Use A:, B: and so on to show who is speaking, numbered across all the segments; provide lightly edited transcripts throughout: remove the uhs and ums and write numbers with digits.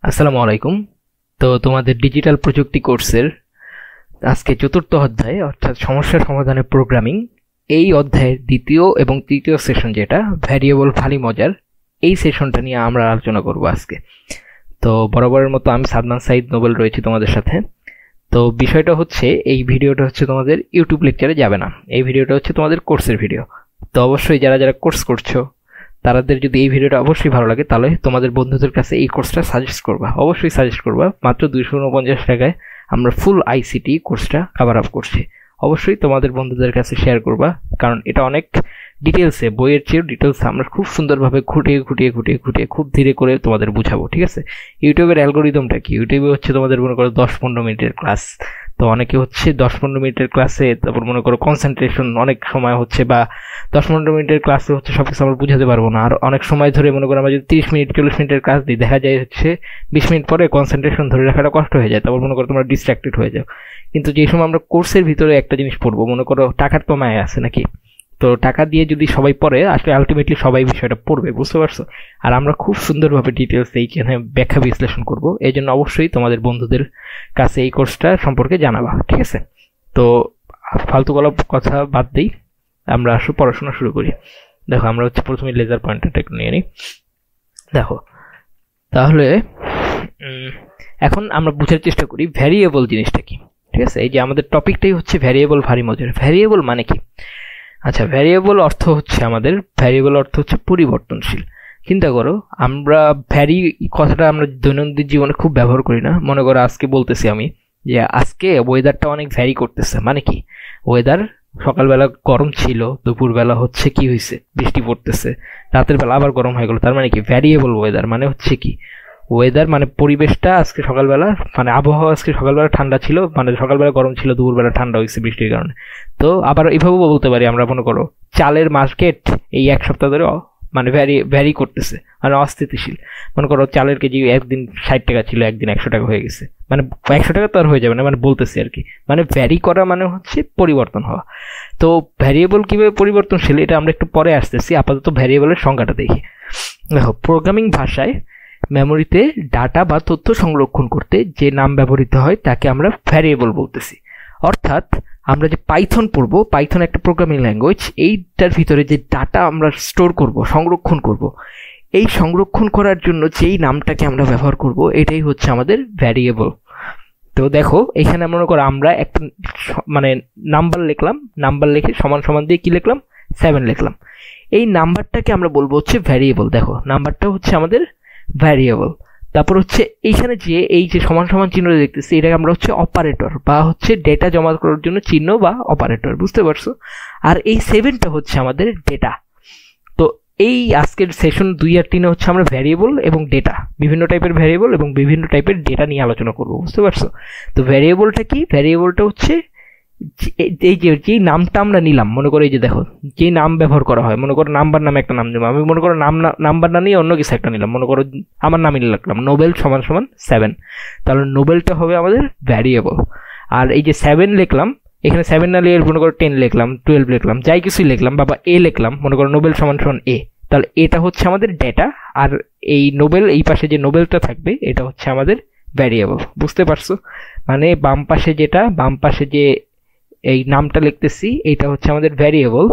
A: আসসালামু আলাইকুম। তো তোমাদের ডিজিটাল প্রযুক্তি কোর্সের আজকে চতুর্থ অধ্যায় অর্থাৎ সমস্যা সমাধানের প্রোগ্রামিং, এই অধ্যায়ের দ্বিতীয় এবং তৃতীয় সেশন যেটা ভ্যারিয়েবল ভারী মজার, এই সেশনটা নিয়ে আমরা আলোচনা করব আজকে। তো বরাবরের মতো আমি সাদমান সাইদ নোবেল রয়েছি তোমাদের সাথে। তো বিষয়টা হচ্ছে, এই ভিডিওটা হচ্ছে তোমাদের ইউটিউব লেকচারে যাবে না, এই ভিডিওটা হচ্ছে তোমাদের কোর্সের ভিডিও। তো অবশ্যই যারা যারা কোর্স করছো তাদের যদি এই ভিডিওটা অবশ্যই ভালো লাগে তাহলে তোমাদের বন্ধুদের কাছে এই কোর্সটা সাজেস্ট করবা, অবশ্যই সাজেস্ট করবা। মাত্র 249 টাকায় আমরা ফুল আইসিটি কোর্সটা কভার আপ করছি। অবশ্যই তোমাদের বন্ধুদের কাছে শেয়ার করবা, কারণ এটা অনেক ডিটেলসে, বইয়ের চেয়েও ডিটেলসে আমরা খুব সুন্দরভাবে খুঁটিয়ে খুঁটিয়ে খুঁটিয়ে খুঁটিয়ে খুব ধীরে করে তোমাদের বুঝাবো, ঠিক আছে? ইউটিউবের অ্যালগোরিদমটা কি, ইউটিউবে হচ্ছে তোমাদের মনে করো 10-15 মিনিটের ক্লাস, তো অনেকে হচ্ছে 10-15 মিনিটের ক্লাসে, তারপর মনে করো কনসেন্ট্রেশন অনেক সময় হচ্ছে, বা 10-15 মিনিটের ক্লাসে হচ্ছে সব কিছু আমরা বুঝাতে পারবো না। আর অনেক সময় ধরে মনে করো আমরা যদি 30 মিনিট 40 মিনিটের ক্লাস দিই, দেখা যায় হচ্ছে 20 মিনিট পরে কনসেন্ট্রেশন ধরে রাখাটা কষ্ট হয়ে যায়, তারপর মনে করো তোমরা ডিস্ট্রাক্টেড হয়ে যাও। কিন্তু যে সময় আমরা কোর্সের ভিতরে একটা জিনিস পড়বো, মনে করো টাকার তো মায় আছে নাকি, তো টাকা দিয়ে যদি সবাই পড়ে আসলে আলটিমেটলি সবাই বিষয়টা পড়বে, বুঝতে পারছো? আর আমরা খুব সুন্দরভাবে ডিটেলস এইখানে ব্যাখ্যা বিশ্লেষণ করব, এই জন্য অবশ্যই তোমাদের বন্ধুদের কাছে এই কোর্সটা সম্পর্কে জানাবা, ঠিক আছে? তো ফালতু কথা বাদ দিই, আমরা আসলে পড়াশোনা শুরু করি। দেখো আমরা হচ্ছে প্রথমে লেজার পয়েন্টারটা একটু নিয়ে নিই। দেখো তাহলে এখন আমরা বোঝার চেষ্টা করি ভ্যারিয়েবল জিনিসটা কি, ঠিক আছে? এই যে আমাদের টপিকটাই হচ্ছে ভ্যারিয়েবল ভারী মজার। ভ্যারিয়েবল মানে কি? আচ্ছা, ভ্যারিয়েবল অর্থ হচ্ছে পরিবর্তনশীল। চিন্তা করো, আমরা ভ্যারি কথাটা আমরা দৈনন্দিন জীবনে খুব ব্যবহার করি না। মনে করো আজকে বলতেছি আমি যে আজকে ওয়েদারটা অনেক ভ্যারি করতেছে, মানে কি? ওয়েদার সকালবেলা গরম ছিল, দুপুরবেলা হচ্ছে কি হয়েছে, বৃষ্টি পড়তেছে, রাতের বেলা আবার গরম হয়ে গেল। তার মানে কি? ভ্যারিয়েবল ওয়েদার মানে হচ্ছে কি, ওয়েদার মানে পরিবেশটা আজকে সকালবেলা, মানে আবহাওয়া আজকে সকালবেলা ঠান্ডা ছিল, মানে সকালবেলা গরম ছিল, দুপুরবেলা ঠান্ডা হয়েছে বৃষ্টির কারণে। তো আবার এইভাবেও বলতে পারি আমরা, মনে করো চালের মার্কেট এই এক সপ্তাহ ধরে মানে ভ্যারি করতেছে, মানে অস্থিতিশীল। মনে করো চালের কেজি একদিন 60 টাকা ছিল, একদিন 100 টাকা হয়ে গেছে, মানে 100 টাকা তো আর হয়ে যাবে না, মানে বলতেছি আর কি। মানে ভ্যারি করা মানে হচ্ছে পরিবর্তন হওয়া। তো ভ্যারিয়েবল কিভাবে পরিবর্তনশীল এটা আমরা একটু পরে আসতেছি, আপাতত ভ্যারিয়েবলের সংজ্ঞাটা দেখি। দেখো, প্রোগ্রামিং ভাষায় মেমোরিতে ডাটা বা তথ্য সংরক্ষণ করতে যে নাম ব্যবহৃত হয় তাকে আমরা ভ্যারিয়েবল বলতেছি। অর্থাৎ আমরা যে পাইথন পড়বো, পাইথন একটা প্রোগ্রামিং ল্যাঙ্গুয়েজ, এইটার ভিতরে যে ডাটা আমরা স্টোর করব, সংরক্ষণ করব, এই সংরক্ষণ করার জন্য যেই নামটাকে আমরা ব্যবহার করব এটাই হচ্ছে আমাদের ভ্যারিয়েবল। তো দেখো এখানে মনে করো আমরা একটা মানে নাম্বার লিখলাম, নাম্বার লিখে সমান সমান দিয়ে কি লিখলাম, 7 লিখলাম। এই নাম্বারটাকে আমরা বলবো হচ্ছে ভ্যারিয়েবল। দেখো নাম্বারটা হচ্ছে আমাদের ভ্যারিয়েবল। তারপর হচ্ছে এইখানে যে এই যে সমান সমান চিহ্ন দেখতেছি, এটাকে আমরা হচ্ছে অপারেটর বা হচ্ছে ডেটা জমা করার জন্য চিহ্ন বা অপারেটর, বুঝতে পারছো? আর এই 7টা হচ্ছে আমাদের ডেটা। তো এই আজকের সেশন 2 আর 3 হচ্ছে আমরা ভ্যারিয়েবল এবং ডেটা, বিভিন্ন টাইপের ভ্যারিয়েবল এবং বিভিন্ন টাইপের ডেটা নিয়ে আলোচনা করবো, বুঝতে পারছো? তো ভ্যারিয়েবলটা কি? ভ্যারিয়েবলটা হচ্ছে এই যে নামটা আমরা নিলাম, মনে করো এই যে দেখো যে নাম ব্যবহার করা হয়, মনে করো নাম্বার নামে একটা নাম নিলাম আমি, মনে করো নাম্বার না নিয়ে অন্য কিছু একটা নিলাম, মনে করো আমার নামই লিখলাম নোবেল সমান সমান 7, তাহলে নোবেলটা হবে আমাদের ভ্যারিয়েবল। আর এই যে 7 লিখলাম, এখানে 7 না লিখে মনে করো 10 লিখলাম, 12 লিখলাম, যাই কিছুই লিখলাম, বাবা এ লিখলাম, মনে করো নোবেল সমান সমান এ, তাহলে এটা হচ্ছে আমাদের ডেটা। আর এই নোবেল, এই পাশে যে নোবেলটা থাকবে এটা হচ্ছে আমাদের ভ্যারিয়েবল, বুঝতে পারছো? মানে বাম পাশে যে এই নামটা লিখতেছি এটা হচ্ছে আমাদের ভ্যারিয়েবল,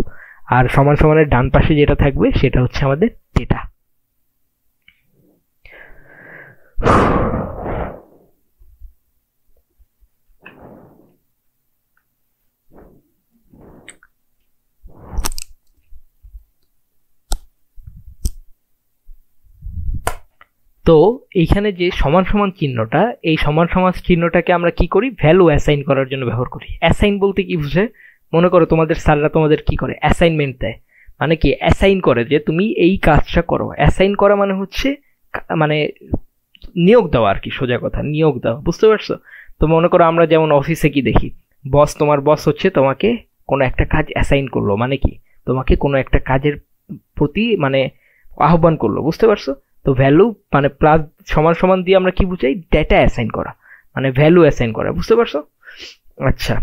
A: আর সমান সমানের ডান পাশে যেটা থাকবে সেটা হচ্ছে আমাদের ডেটা। তো এইখানে যে সমান সমান চিহ্নটা, এই সমান সমান চিহ্নটাকে আমরা কি করি, ভ্যালু অ্যাসাইন করার জন্য ব্যবহার করি। অ্যাসাইন বলতে কি বুঝে? মনে করো তোমাদের স্যাররা তোমাদের কি করে, অ্যাসাইনমেন্ট দেয়, মানে কি অ্যাসাইন করে যে তুমি এই কাজটা করো। অ্যাসাইন করা মানে হচ্ছে মানে নিয়োগ দেওয়া আর কি, সোজা কথা নিয়োগ দেওয়া, বুঝতে পারছো? তো মনে করো আমরা যেমন অফিসে কি দেখি, তোমার বস হচ্ছে তোমাকে কোনো একটা কাজ অ্যাসাইন করলো, মানে কি তোমাকে কোনো একটা কাজের প্রতি মানে আহ্বান করলো, বুঝতে পারছো? তো ভ্যালু মানে প্লাস সমান সমান দিয়ে আমরা কি বুঝাই, ডেটা অ্যাসাইন করা, মানে ভ্যালু অ্যাসাইন করা, বুঝতে পারছো? আচ্ছা,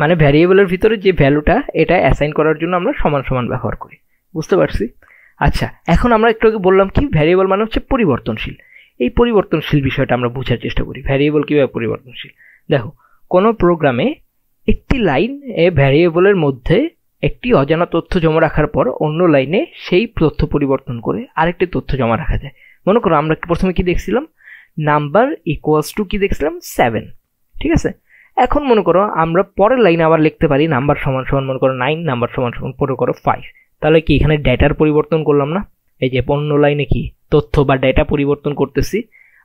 A: মানে ভ্যারিয়েবলের ভিতরে যে ভ্যালুটা এটা অ্যাসাইন করার জন্য আমরা সমান সমান ব্যবহার করি, বুঝতে পারছি? আচ্ছা, এখন আমরা একটু আগে বললাম কি ভ্যারিয়েবল মানে হচ্ছে পরিবর্তনশীল। এই পরিবর্তনশীল বিষয়টা আমরা বোঝার চেষ্টা করি। ভ্যারিয়েবল কিভাবে পরিবর্তনশীল। দেখো কোনো প্রোগ্রামে একটি লাইন এ ভ্যারিয়েবলের মধ্যে একটি অজানা তথ্য জমা রাখার পর অন্য লাইনে সেই তথ্য পরিবর্তন করে আরেকটি তথ্য জমা রাখা যায়। মনে করো আমরা প্রথমে কি দেখছিলাম, নাম্বার ইকুয়ালস টু কি দেখছিলাম 7, ঠিক আছে। এখন মনে করো আমরা পরের লাইনে আবার লিখতে পারি নাম্বার সমান সমান মনে করো 9, নাম্বার সমান সমান মনে করো 5। তাহলে কি এখানে ডেটার পরিবর্তন করলাম না? এই যে অন্য লাইনে কি তথ্য বা ডেটা পরিবর্তন করতেছি,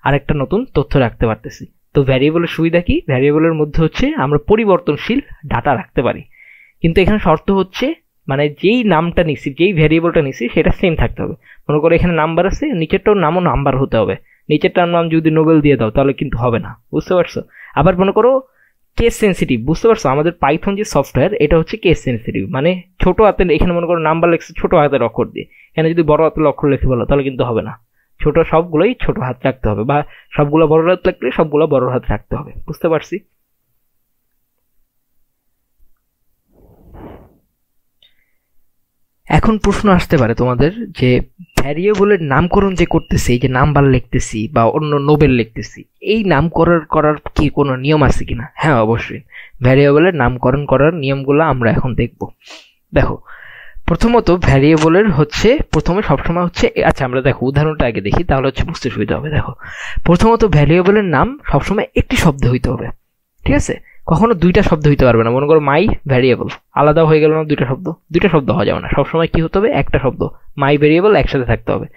A: আরেকটা নতুন তথ্য রাখতে পারতেছি। তো ভ্যারিয়েবলের সুবিধা কি, ভ্যারিয়েবলের মধ্যে হচ্ছে আমরা পরিবর্তনশীল ডাটা রাখতে পারি, কিন্তু এখানে শর্ত হচ্ছে মানে যেই নামটা নিছি, যেই ভ্যারিয়েবলটা নিছি সেটা সেম থাকতে হবে। মনে করো এখানে নাম্বার আছে, নিচেরটাও নামও নাম্বার হতে হবে। নিচেরটার নাম যদি নোবেল দিয়ে দাও তাহলে কিন্তু হবে না, বুঝতে পারছো। আবার মনে করো কেস সেন্সিটিভ, বুঝতে পারছো, আমাদের পাইথন যে সফটওয়্যার এটা হচ্ছে কেস সেন্সিটিভ, মানে ছোট হাতের, এখানে মনে করো নাম্বার লিখছে ছোট হাতের অক্ষর দিয়ে, এখানে যদি বড় হাতের অক্ষর লিখে বলো তাহলে কিন্তু হবে না। ছোট সবগুলোই ছোট হাত রাখতে হবে, বা সবগুলো বড় হাত রাখলে সবগুলো বড় হাত রাখতে হবে, বুঝতে পারছি। এখন প্রশ্ন আসতে পারে তোমাদের যে ভ্যারিয়েবলের নামকরণ যে করতেছি, এই যে নাম্বার লিখতেছি বা অন্য নোবেল লিখতেছি, এই নামকরণ করার কি কোনো নিয়ম আছে কিনা? হ্যাঁ অবশ্যই, ভ্যারিয়েবলের নামকরণ করার নিয়মগুলো আমরা এখন দেখব। দেখো প্রথমত ভ্যারিয়েবলের হচ্ছে প্রথমে সবসময় হচ্ছে, আচ্ছা আমরা দেখো উদাহরণটা আগে দেখি তাহলে হচ্ছে বুঝতে সুবিধা হবে। দেখো প্রথমত ভ্যারিয়েবলের নাম সবসময় একটি শব্দ হইতে হবে, ঠিক আছে, কখনো দুইটা শব্দ হইতে পারবে না। মনে করো মাই ভ্যারিয়েবল আলাদা হয়ে গেল না, দুইটা শব্দ হওয়া যাবে না, সবসময় কি হতে হবে, একটা শব্দ মাই ভ্যারিয়েবল একসাথে থাকতে হবে।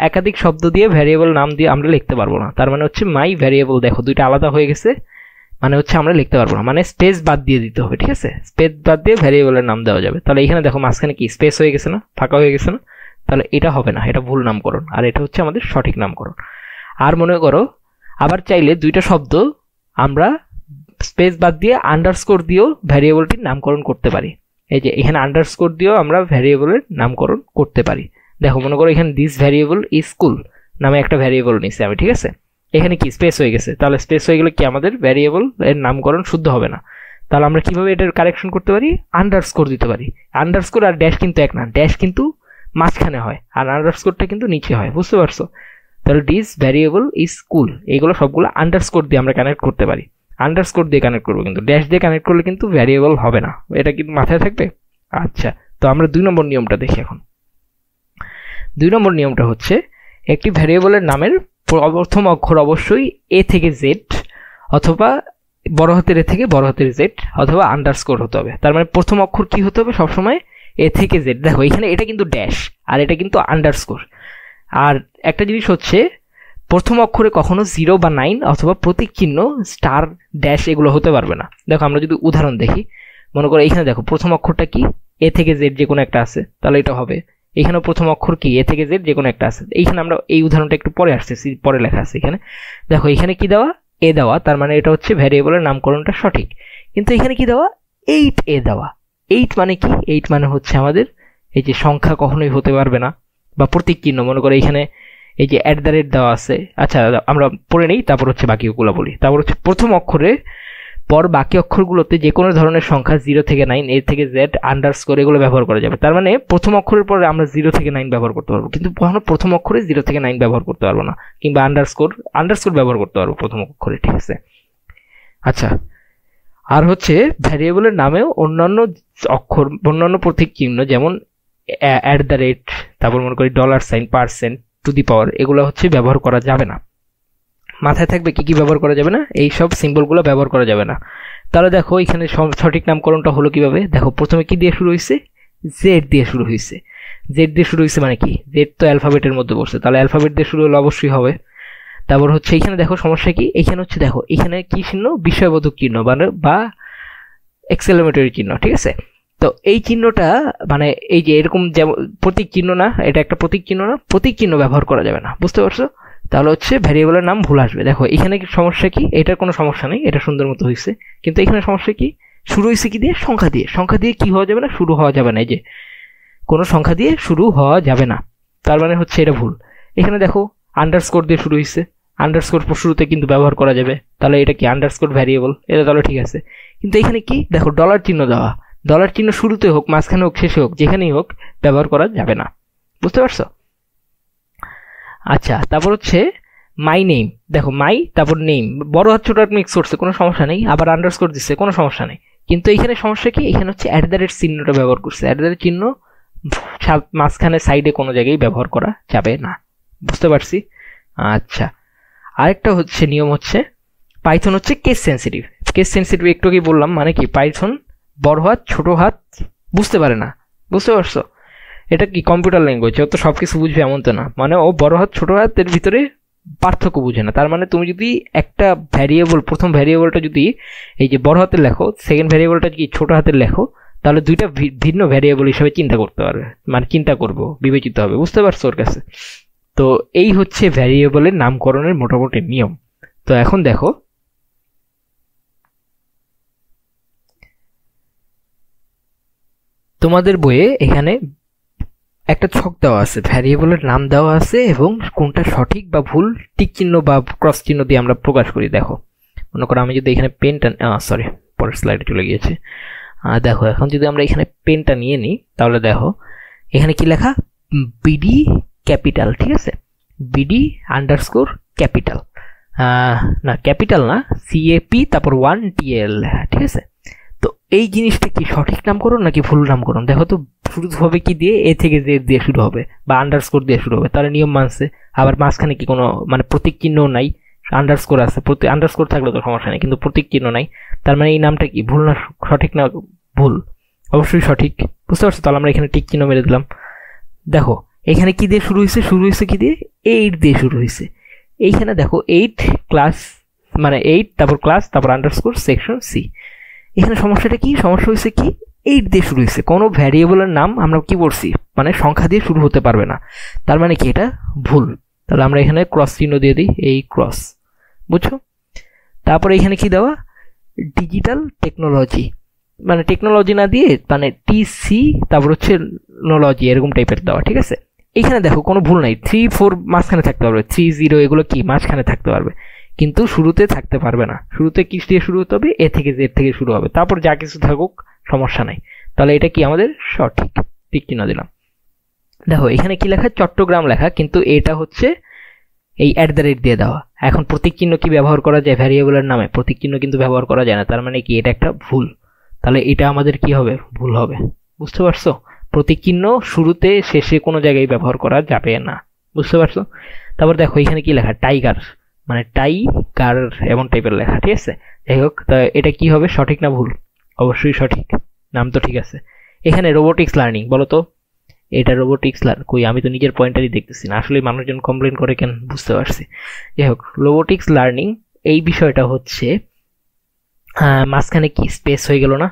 A: একাধিক শব্দ দিয়ে ভ্যারিয়েবল নাম দিয়ে আমরা লিখতে পারবো না, তার মানে হচ্ছে মাই ভ্যারিয়েবল, দেখো দুইটা আলাদা হয়ে গেছে, মানে হচ্ছে আমরা লিখতে পারবো না, মানে স্পেস বাদ দিয়ে দিতে হবে, ঠিক আছে, স্পেস বাদ দিয়ে ভ্যারিয়েবলের নাম দেওয়া যাবে। তাহলে এখানে দেখো মাঝখানে কি স্পেস হয়ে গেছে না, ফাঁকা হয়ে গেছে না, তাহলে এটা হবে না, এটা ভুল নামকরণ, আর এটা হচ্ছে আমাদের সঠিক নামকরণ। আর মনে করো আবার চাইলে দুইটা শব্দ আমরা স্পেস বাদ দিয়ে আন্ডারস্কোর দিয়েও ভ্যারিয়েবলটির নামকরণ করতে পারি। এই যে এখানে আন্ডারস্কোর দিয়েও আমরা ভ্যারিয়েবলের নামকরণ করতে পারি। দেখো মনে করো এখানে দিস ভ্যারিয়েবল ইজ স্কুল নামে একটা ভ্যারিয়েবল নিচ্ছি আমি, ঠিক আছে, এখানে কি স্পেস হয়ে গেছে, তাহলে স্পেস হয়ে গেলে কি আমাদের ভ্যারিয়েবল এর নামকরণ শুদ্ধ হবে না। তাহলে আমরা কিভাবে এটার কারেকশন করতে পারি, আন্ডারস্কোর দিতে পারি। আন্ডারস্কোর আর ড্যাশ কিন্তু এক না, ড্যাশ কিন্তু মাঝখানে হয় আর আন্ডারস্কোরটা কিন্তু নিচে হয়, বুঝতে পারছো। তাহলে দিস ভ্যারিয়েবল ইজ স্কুল, এগুলো সবগুলো আন্ডারস্কোর দিয়ে আমরা কানেক্ট করতে পারি। আন্ডারস্কোর দিয়ে কানেক্ট করবো, কিন্তু ড্যাশ দিয়ে কানেক্ট করলে কিন্তু ভ্যারিয়েবল হবে না, এটা কিন্তু মাথায় থাকবে। আচ্ছা তো আমরা 2 নম্বর নিয়মটা দেখি এখন। 2 নম্বর নিয়মটা হচ্ছে একটি ভ্যারিয়েবলের নামের প্রথম অক্ষর অবশ্যই এ থেকে জেড, অথবা বড় হাতের এ থেকে বড় হাতের জেড, অথবা আন্ডারস্কোর হতে হবে। তার মানে প্রথম অক্ষর কি হতে হবে সবসময় এ থেকে জেড। দেখো এখানে এটা কিন্তু ড্যাশ আর এটা কিন্তু আন্ডারস্কোর। আর একটা জিনিস হচ্ছে প্রথম অক্ষরে কখনো 0 বা 9 অথবা প্রতীক চিহ্ন স্টার ড্যাশ এগুলো হতে পারবে না। দেখো আমরা যদি উদাহরণ দেখি, মনে করো এখানে দেখো প্রথম অক্ষরটা কি এ থেকে জেড যে কোনো একটা আছে, তাহলে এটা হবে। এখানেও প্রথম অক্ষর কি এ থেকে জেড যে কোনো একটা আছে। এইখানে আমরা এই উদাহরণটা একটু পরে আসতেছি, পরে লেখা আছে এখানে। দেখো এখানে কি দেওয়া এ দেওয়া, তার মানে এটা হচ্ছে ভ্যারিয়েবলের নামকরণটা সঠিক। কিন্তু এখানে কি দেওয়া 8 এ দেওয়া। 8 মানে কি, 8 মানে হচ্ছে আমাদের এই যে সংখ্যা কখনোই হতে পারবে না, বা প্রতীক চিহ্ন। মনে করো এখানে এই যে @ দেওয়া আছে। আচ্ছা আমরা পড়ে নেই, তারপর হচ্ছে বাকিগুলো বলি। তারপর হচ্ছে প্রথম অক্ষরে পর বাকি অক্ষরগুলোতে যে কোনো ধরনের সংখ্যা 0 থেকে 9, এ থেকে জেড, আন্ডারস্কোর এগুলো ব্যবহার করা যাবে। তার মানে প্রথম অক্ষরের পরে আমরা 0 থেকে 9 ব্যবহার করতে পারবো, কিন্তু কখনো প্রথম অক্ষরে 0 থেকে 9 ব্যবহার করতে পারবো না, কিংবা আন্ডারস্কোর ব্যবহার করতে পারবো প্রথম অক্ষরে, ঠিক আছে। আচ্ছা আর হচ্ছে ভ্যারিয়েবলের নামেও অন্যান্য অক্ষর, অন্যান্য প্রতীক চিহ্ন যেমন @, তারপর মনে করি $, টু দি পাওয়ার, এগুলো হচ্ছে ব্যবহার করা যাবে না। মাথায় থাকবে কি কি ব্যবহার করা যাবে না, এই সব সিম্বলগুলো ব্যবহার করা যাবে না। তাহলে দেখো এখানে সঠিক নামকরণটা হলো কিভাবে, দেখো প্রথমে কি দিয়ে শুরু হয়েছে, জেড দিয়ে শুরু হয়েছে। জেড দিয়ে শুরু হয়েছে মানে কি, জেড তো অ্যালফাবেটের মধ্যে বসছে, তাহলে অ্যালফাবেট দিয়ে শুরু হলে অবশ্যই হবে। তারপর হচ্ছে এখানে দেখো সমস্যা কি, এখানে হচ্ছে দেখো এখানে কি চিহ্ন, বিস্ময়বোধক চিহ্ন বা এক্সেলামেটরি চিহ্ন, ঠিক আছে। তো এই চিহ্নটা মানে এই যে এরকম যেমন প্রতীক চিহ্ন না, এটা একটা প্রতীক চিহ্ন না, প্রতীক চিহ্ন ব্যবহার করা যাবে না, বুঝতে পারছো। তাহলে হচ্ছে ভ্যারিয়েবলের নাম ভুল আসবে। দেখো এখানে সমস্যা কি, এটার কোনো সমস্যা নেই, এটা সুন্দর মতো হয়েছে, কিন্তু এখানে সমস্যা কি, শুরু হয়েছে কি দিয়ে, সংখ্যা দিয়ে। সংখ্যা দিয়ে কি হওয়া যাবে না, শুরু হওয়া যাবে না, এই যে কোনো সংখ্যা দিয়ে শুরু হওয়া যাবে না, তার মানে হচ্ছে এটা ভুল। এখানে দেখো আন্ডারস্কোর দিয়ে শুরু হয়েছে, আন্ডারস্কোর শুরুতে কিন্তু ব্যবহার করা যাবে, তাহলে এটা কি আন্ডারস্কোর ভ্যারিয়েবল, এটা তাহলে ঠিক আছে। কিন্তু এখানে কি দেখো ডলার চিহ্ন দেওয়া, ডলার চিহ্ন শুরুতে হোক, মাঝখানে হোক, শেষে হোক, যেখানেই হোক ব্যবহার করা যাবে না, বুঝতে পারছো। আচ্ছা, তারপর হচ্ছে মাই নেম, দেখো মাই তারপর নেম বড় হাত ছোট হাত মিক্স করছে, কোনো সমস্যা নেই, আবার আন্ডারস্কোর দিচ্ছে, কোনো সমস্যা নেই। কিন্তু এখানে সমস্যা কি, এখানে হচ্ছে অ্যাট দ্য রেট চিহ্নটা ব্যবহার করছে। অ্যাট দ্য রেট চিহ্ন মাঝখানে সাইডে কোনো জায়গায় ব্যবহার করা যাবে না, বুঝতে পারছি। আচ্ছা, আরেকটা হচ্ছে নিয়ম হচ্ছে পাইথন হচ্ছে কেস সেন্সিটিভ। কেস সেন্সিটিভ একটু কি বললাম, মানে কি পাইথন বড় হাত ছোট হাত বুঝতে পারে না, বুঝতে পারছো। এটা কি কম্পিউটার ল্যাঙ্গুয়েজ, ও তো সব কিছু বুঝবে এমন তো না, মানে ও বড় হাত ছোট হাতের ভিতরে পার্থক্য বুঝে না। তার মানে তুমি যদি একটা ভ্যারিয়েবল, প্রথম ভ্যারিয়েবলটা যদি এই যে বড় হাতের লেখো, সেকেন্ড ভ্যারিয়েবলটা যদি ছোট হাতের লেখো, তাহলে দুইটা ভিন্ন ভ্যারিয়েবল হিসেবে চিন্তা করতে পারবে, মানে চিন্তা করবো, বিবেচিত হবে, বুঝতে পারছো ওর কাছে। তো এই হচ্ছে ভ্যারিয়েবলের নামকরণের মোটামুটি নিয়ম। তো এখন দেখো তোমাদের বইয়ে এখানে একটা ছক দেওয়া আছে, ভ্যারিয়েবলের নাম দেওয়া আছে এবং কোনটা সঠিক বা ভুল টিক চিহ্ন বা ক্রস চিহ্ন দিয়ে আমরা প্রকাশ করি। দেখো মনে করো আমি যদি এখানে পেনটা, সরি পরের স্লাইডে চলে গিয়েছে। দেখো এখন যদি আমরা এখানে পেনটা নিয়ে নিই, তাহলে দেখো এখানে কি লেখা, বিডি ক্যাপিটাল, ঠিক আছে, বিডি আন্ডারস্কোর ক্যাপিটাল, না ক্যাপিটাল না, সিএপি তারপর 1TL, ঠিক আছে। তো এই জিনিসটা কি সঠিক নামকরণ নাকি ভুল নামকরণ? দেখো তো শুরু হবে কি দিয়ে, এ থেকে জেড দিয়ে শুরু হবে বা আন্ডারস্কোর দিয়ে শুরু হবে, তাহলে নিয়ম মানছে। আবার মাঝখানে কি কোনো মানে প্রতীক চিহ্ন নাই, আন্ডারস্কোর আছে, আন্ডারস্কোর থাকলে তো সমস্যা নেই, কিন্তু প্রতীক চিহ্ন নাই, তার মানে এই নামটা কি ভুল না সঠিক না ভুল? অবশ্যই সঠিক, বুঝতে পারছো। তাহলে আমরা এখানে টিক চিহ্ন মেরে দিলাম। দেখো এখানে কি দিয়ে শুরু হয়েছে, শুরু হয়েছে কি দিয়ে, 8 দিয়ে শুরু হয়েছে। এইখানে দেখো 8 ক্লাস, মানে 8 তারপর ক্লাস তারপর আন্ডারস্কোর সেকশন সি। এখানে সমস্যাটা কি, সমস্যা হয়েছে কি 8 দিয়ে শুরু হয়েছে, কোনো ভ্যারিয়েবলের নাম আমরা কি বলছি, মানে সংখ্যা দিয়ে শুরু হতে পারবে না, তার মানে কি এটা ভুল। তাহলে আমরা এখানে ক্রস চিহ্ন দিয়ে দিই, এই ক্রস, বুঝছো। তারপরে এখানে কি দেওয়া, ডিজিটাল টেকনোলজি, মানে টেকনোলজি না দিয়ে মানে TC তারপর হচ্ছে নোলজি এরকম টাইপের দেওয়া, ঠিক আছে। এখানে দেখো কোনো ভুল নাই, 3 4 মাঝখানে থাকতে পারবে, 3 0 এগুলো কি মাঝখানে থাকতে পারবে, কিন্তু শুরুতে থাকতে পারবে না। শুরুতে কি দিয়ে শুরু হতে হবে, এ থেকে জেড থেকে শুরু হবে, তারপর যা কিছু থাকুক সমস্যা নাই। তাহলে এটা কি আমাদের সঠিক, ঠিক কিনা দিলাম। দেখো এখানে কি লেখা, চট্টগ্রাম লেখা, কিন্তু এটা হচ্ছে এই অ্যাট দ্য রেট দিয়ে দেওয়া। এখন প্রতীক চিহ্ন কি ব্যবহার করা যায় ভ্যারিয়েবলের নামে, প্রতীক চিহ্ন কিন্তু ব্যবহার করা যায় না, তার মানে কি এটা একটা ভুল। তাহলে এটা আমাদের কি হবে, ভুল হবে, বুঝতে পারছো। প্রতীক চিহ্ন শুরুতে শেষে কোনো জায়গায় ব্যবহার করা যাবে না, বুঝতে পারছো। তারপর দেখো এখানে কি লেখা, টাইগার, মানে টাইগার এমন টাইপের লেখা, ঠিক আছে। যাই হোক, তা এটা কি হবে, সঠিক না ভুল? অবশ্যই সঠিক, নাম তো ঠিক আছে। এখানে রোবোটিক্স লার্নিং, বলো তো এটা রোবোটিক্স কই, আমি তো নিজের পয়েন্টারই দেখতেছি না, আসলে মানুষজন কমপ্লেন করে কেন, বুঝতে পারছি। যাই হোক, রোবোটিক্স লার্নিং এই বিষয়টা হচ্ছে মাঝখানে কি স্পেস হয়ে গেল না।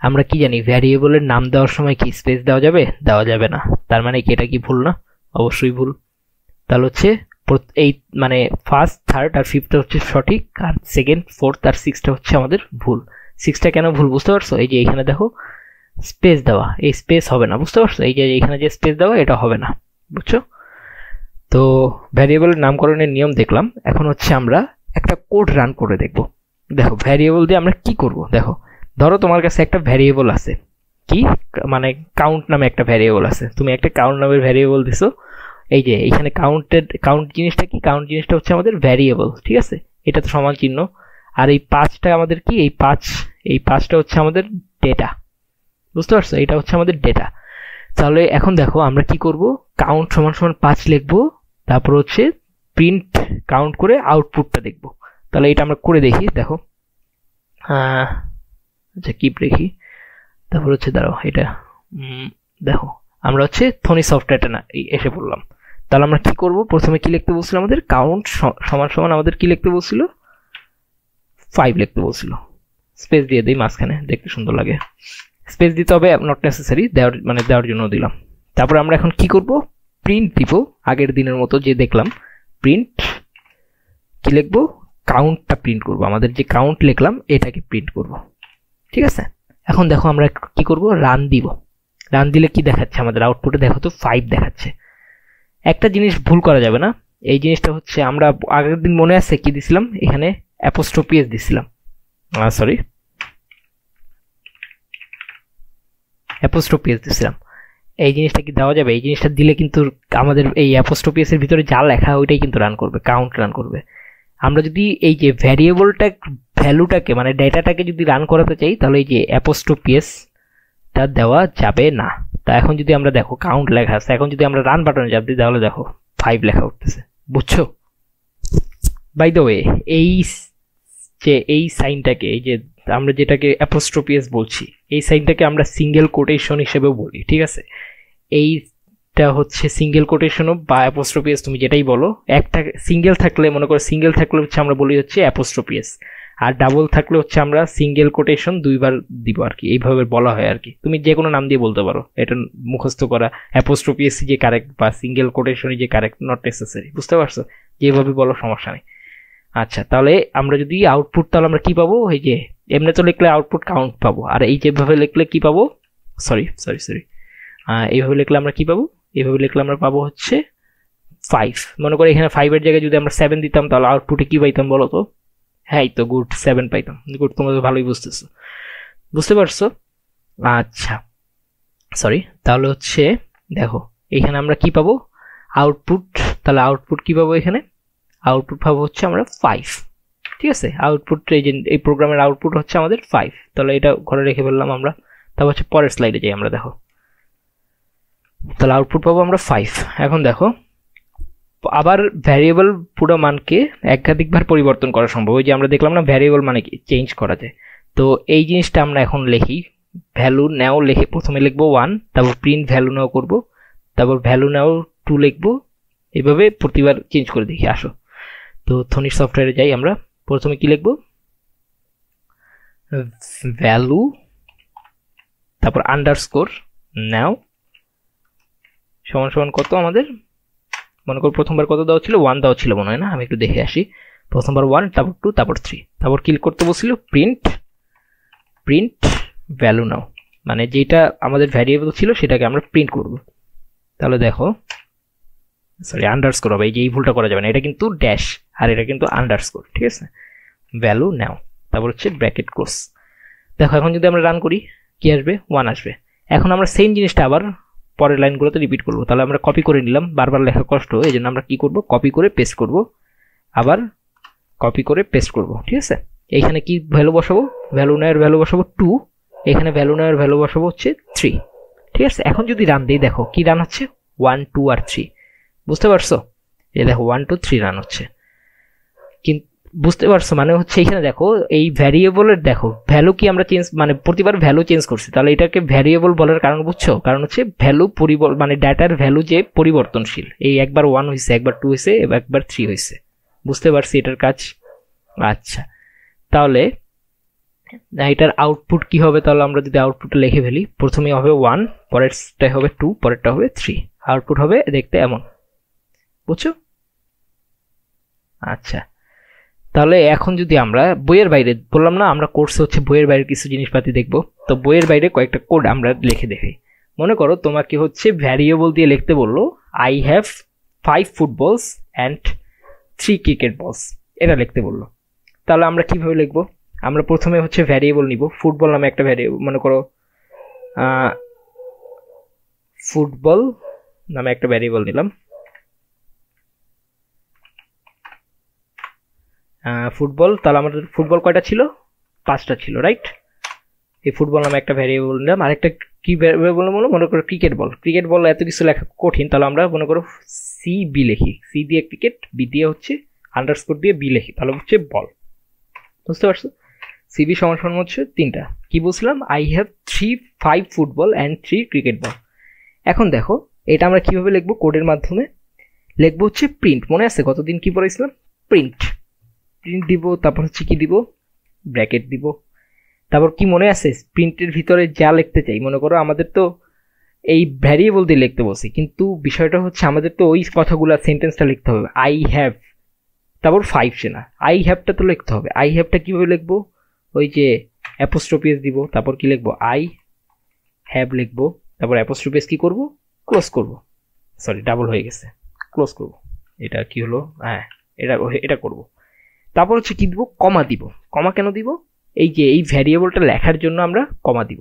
A: আমরা কি জানি ভ্যারিয়েবলের নাম দেওয়ার সময় কি স্পেস দেওয়া যাবে, দেওয়া যাবে না, তার মানে কি এটা কি ভুল না? অবশ্যই ভুল। তাহলে হচ্ছে এই মানে ফার্স্ট থার্ড আর ফিফথটা হচ্ছে সঠিক, আর সেকেন্ড ফোর্থ আর সিক্সটা হচ্ছে আমাদের ভুল। সিক্সটা কেন ভুল বুঝতে পারছো, এই যে এখানে দেখো স্পেস দেওয়া, এই স্পেস হবে না, বুঝতে পারছো, এই যে এখানে যে স্পেস দেওয়া এটা হবে না, বুঝছো। তো ভ্যারিয়েবলের নামকরণের নিয়ম দেখলাম, এখন হচ্ছে আমরা একটা কোড রান করে দেখব। দেখো ভ্যারিয়েবল দিয়ে আমরা কি করব, দেখো ধরো তোমার কাছে একটা ভ্যারিয়েবল আছে, কি মানে কাউন্ট নামে একটা ভ্যারিয়েবল আছে, তুমি একটা কাউন্ট নামের ভ্যারিয়েবল দিছো। এই যে এখানে কাউন্ট জিনিসটা কি, কাউন্ট জিনিসটা হচ্ছে আমাদের ভ্যারিয়েবল, ঠিক আছে, এটা তো সমান চিহ্ন। আর এই 5টা আমাদের কি, এই 5টা হচ্ছে আমাদের ডেটা, বুঝতে পারছো, এটা হচ্ছে আমাদের ডেটা। তাহলে এখন দেখো আমরা কি করব, কাউন্ট সমান সমান 5 লিখবো, তারপর হচ্ছে প্রিন্ট কাউন্ট করে আউটপুটটা দেখব। তাহলে এটা আমরা করে দেখি, দেখো আচ্ছা কিপ রেখি, তারপর হচ্ছে দাঁড়াও এটা দেখো আমরা হচ্ছে থনি সফটওয়্যারটা না এসে পড়লাম। তাহলে আমরা কি করব, প্রথমে কি লিখতে বলছিল আমাদের, কাউন্ট সমান সমান আমাদের কি লিখতে বলছিল, 5 লিখতে বলছিল। স্পেস দিয়ে দিই মাঝখানে, দেখতে সুন্দর লাগে। স্পেস দিতে হবে, নট নেসেসারি, দেওয়ার জন্য দিলাম। তারপর আমরা এখন কি করব, প্রিন্ট দিব, আগের দিনের মতো যে দেখলাম, প্রিন্ট কি লিখবো, কাউন্টটা প্রিন্ট করব, আমাদের যে কাউন্ট লিখলাম এটাকে প্রিন্ট করব, ঠিক আছে। এখন দেখো আমরা কি করব, রান দিব। রান দিলে কি দেখাচ্ছে আমাদের আউটপুটে, দেখো তো 5 দেখাচ্ছে। একটা জিনিস ভুল করা যাবে না, এই জিনিসটা হচ্ছে আমরা আগের দিন মনে আছে কি দিছিলাম, এখানে অ্যাপোস্ট্রফি এস দিছিলাম, সরি অ্যাপোস্ট্রফি এস দিছিলাম। এই জিনিসটা কি দেওয়া যাবে? এই জিনিসটা দিলে কিন্তু আমাদের এই অ্যাপোস্ট্রোফি এর ভিতরে যা লেখা ওইটাই কিন্তু রান করবে, কাউন্ট রান করবে। আমরা যদি এই যে ভ্যারিয়েবলটা ভ্যালুটাকে মানে ডেটাটাকে যদি রান করাতে চাই তাহলে এই যে অ্যাপোস্ট্রোফি এস টা দেওয়া যাবে না। তা এখন যদি আমরা দেখো কাউন্ট লেখা আছে, এখন যদি আমরা রান বাটনে চাপ দিই তাহলে দেখো 5 লেখা উঠতেছে, বুঝছো? বাই দ্য ওয়ে, এই যে এই সাইনটাকে, এই যে আমরা যেটাকে অ্যাপোস্ট্রোফি এস বলছি, এই সাইনটাকে আমরা সিঙ্গেল কোটেশন হিসেবে বলি, ঠিক আছে? এইটা হচ্ছে সিঙ্গেল কোটেশনও বা অ্যাপোস্ট্রোফি এস, তুমি যেটাই বলো। একটা সিঙ্গেল থাকলে মনে করো, সিঙ্গেল থাকলে হচ্ছে আমরা বলি হচ্ছে অ্যাপোস্ট্রোফি এস, আর ডাবল থাকলে হচ্ছে আমরা সিঙ্গেল কোটেশন 2বার দিব আর কি, এইভাবে বলা হয় আর কি। তুমি যে কোনো নাম দিয়ে বলতে পারো, এটা মুখস্থ করা। অ্যাপোস্ট্রোফি এস যে কারেক্ট বা সিঙ্গেল কোটেশনই যে কারেক্ট, নট নেসেসারি, বুঝতে পারছো? যেভাবে বলো সমস্যা নেই। আচ্ছা, তাহলে আমরা যদি আউটপুট, তাহলে আমরা কি পাবো? এই যে এমনি তো লিখলে আউটপুট কাউন্ট পাবো, আর এই যেভাবে লিখলে কি পাবো? সরি, এইভাবে লিখলে আমরা কি পাবো? এইভাবে লিখলে আমরা পাবো হচ্ছে 5। মনে করো এখানে 5 এর জায়গায় যদি আমরা 7 দিতাম তাহলে আউটপুটে কি পাইতাম বলো তো? হ্যাঁ, তো গুড 7 পাইতাম। গুড, তোমরা তো ভালোই বুঝতেছো, বুঝতে পারছো? আচ্ছা, সরি, তাহলে হচ্ছে দেখো এখানে আমরা কি পাবো? আউটপুট। তাহলে আউটপুট কি পাবো? এখানে আউটপুট পাবো হচ্ছে আমরা 5, ঠিক আছে? আউটপুট, এই যে এই প্রোগ্রামের আউটপুট হচ্ছে আমাদের 5। তাহলে এটা ঘরে রেখে ফেললাম আমরা। তারপর হচ্ছে পরের স্লাইডে যাই আমরা, দেখো তাহলে আউটপুট পাবো আমরা 5। এখন দেখো আবার ভ্যারিয়েবল পুরো মানকে একাধিকবার পরিবর্তন করা সম্ভব। ওই যে আমরা দেখলাম না ভ্যারিয়েবল মানে কি চেঞ্জ করা যায়। তো এই জিনিসটা আমরা এখন লিখি, ভ্যালু নাও লিখে প্রথমে লিখবো 1, তারপর প্রিন্ট ভ্যালু নাও করব, তারপর ভ্যালু নাও 2 লিখবো, এভাবে প্রতিবার চেঞ্জ করে দেখি। আসো তো থনির সফটওয়্যারে যাই আমরা। প্রথমে কি লিখবো? ভ্যালু, তারপর আন্ডারস্কোর নাও সমান সমান কত আমাদের? মনে করো প্রথমবার কত দেওয়া ছিল? 1 দেওয়া ছিল মনে হয় না, আমি একটু দেখে আসি। প্রথমবার 1, তারপর 2, তারপর 3, তারপর কি করতে বলছিল? প্রিন্ট ভ্যালু নাও, মানে যেটা আমাদের ভ্যারিয়েবল ছিল সেটাকে আমরা প্রিন্ট করব। তাহলে দেখো, সরি আন্ডারস্কোর হবে, এই যে এই ভুলটা করা যাবে না, এটা কিন্তু ড্যাশ আর এটা কিন্তু আন্ডারস্কোর, ঠিক আছে? ভ্যালু নাও, তারপর হচ্ছে ব্র্যাকেট ক্লোজ। দেখো এখন যদি আমরা রান করি কি আসবে? 1 আসবে। এখন আমরা সেম জিনিসটা আবার পরের লাইনগুলোতে রিপিট করবো। তাহলে আমরা কপি করে নিলাম, বারবার লেখা কষ্ট, এই জন্য আমরা কি করব? কপি করে পেস্ট করব, আবার কপি করে পেস্ট করব, ঠিক আছে? এইখানে কি ভ্যালু বসাবো? ভ্যালু নাও এর ভ্যালু বসাবো 2, এখানে ভ্যালু নাও এর ভ্যালু বসাবো হচ্ছে 3, ঠিক আছে? এখন যদি রান দিই দেখো কি রান হচ্ছে? 1, 2 আর 3, বুঝতে পারছো? এই দেখো 1, 2, 3 রান হচ্ছে। কিন্তু বুঝতে পারছো মানে হচ্ছে এখানে দেখো এই ভ্যারিয়েবলের দেখো ভ্যালু কি আমরা চেঞ্জ, মানে প্রতিবার ভ্যালু চেঞ্জ করছি, তাহলে এটাকে ভ্যারিয়েবল বলার কারণ বুঝছো? কারণ হচ্ছে ভ্যালু মানে ডাটার ভ্যালু যে পরিবর্তনশীল, এই একবার 1 হয়েছে, একবার 2 হয়েছে, একবার 3 হয়েছে, বুঝতে পারছি এটার কাজ? আচ্ছা, তাহলে এটার আউটপুট কি হবে? তাহলে আমরা যদি আউটপুটটা লিখে ফেলি, প্রথমে হবে 1, পরেরটা হবে 2, পরেরটা হবে 3, আউটপুট হবে দেখতে এমন, বুঝছো? আচ্ছা, তাহলে এখন যদি আমরা বইয়ের বাইরে, বললাম না আমরা কোর্সে হচ্ছে বইয়ের বাইরে কিছু জিনিসপাতি দেখবো, তো বইয়ের বাইরে কয়েকটা কোড আমরা লিখে দেখি। মনে করো তোমাকে হচ্ছে ভ্যারিয়েবল দিয়ে লিখতে বললো আই হ্যাভ 5 ফুটবলস অ্যান্ড 3 ক্রিকেট বলস, এটা লিখতে বললো। তাহলে আমরা কিভাবে লিখবো? আমরা প্রথমে হচ্ছে ভ্যারিয়েবল নিব, ফুটবল নামে একটা ভ্যারিয়েবল, মনে করো ফুটবল নামে একটা ভ্যারিয়েবল নিলাম। ফুটবল, তাহলে আমাদের ফুটবল কয়টা ছিল? 5টা ছিল, রাইট? এই ফুটবল নামে একটা ভ্যারিয়েবল নিলাম। আরেকটা কি ভ্যারিয়েবল বলো? মনে করো ক্রিকেট বল। ক্রিকেট বল এত কিছু লেখা কঠিন, তাহলে আমরা মনে করো সি বি লিখি, সি দিয়ে ক্রিকেট, বি দিয়ে হচ্ছে আন্ডারস্কোর দিয়ে বি লিখি, তাহলে হচ্ছে বল, বুঝতে পারছো? সিবি সমান সমান হচ্ছে 3টা। কি বলছিলাম? I have 5 football and 3 cricket ball. এখন দেখো এটা আমরা কিভাবে লিখবো? কোডের মাধ্যমে লিখবো হচ্ছে প্রিন্ট। মনে আছে কতদিন কি পড়াইছিলাম? প্রিন্ট দিব, তারপর হচ্ছে কি দিব? ব্র্যাকেট দিব। তারপর কি মনে আছে? প্রিন্টের ভিতরে যা লিখতে চাই, মনে করো আমাদের তো এই ভ্যারিয়েবল দিয়ে লিখতে বলছি, কিন্তু বিষয়টা হচ্ছে আমাদের তো ওই কথাগুলো সেন্টেন্সটা লিখতে হবে। আই হ্যাভ, তারপর 5 সে না, আই হ্যাভটা তো লিখতে হবে। আই হ্যাভটা কিভাবে লিখবো? ওই যে অ্যাপোস্ট্রোফি এস দিব, তারপর কি লিখবো? আই হ্যাভ লিখবো, তারপর অ্যাপোস্ট্রোফি এস কি করব? ক্লোজ করব, সরি ডাবল হয়ে গেছে, ক্লোজ করব। এটা কি হলো? হ্যাঁ, এটা করব। তারপর হচ্ছে কি দিব? কমা দিব। কমা কেন দিব? এই যে এই ভ্যারিয়েবলটা লেখার জন্য আমরা কমা দিব।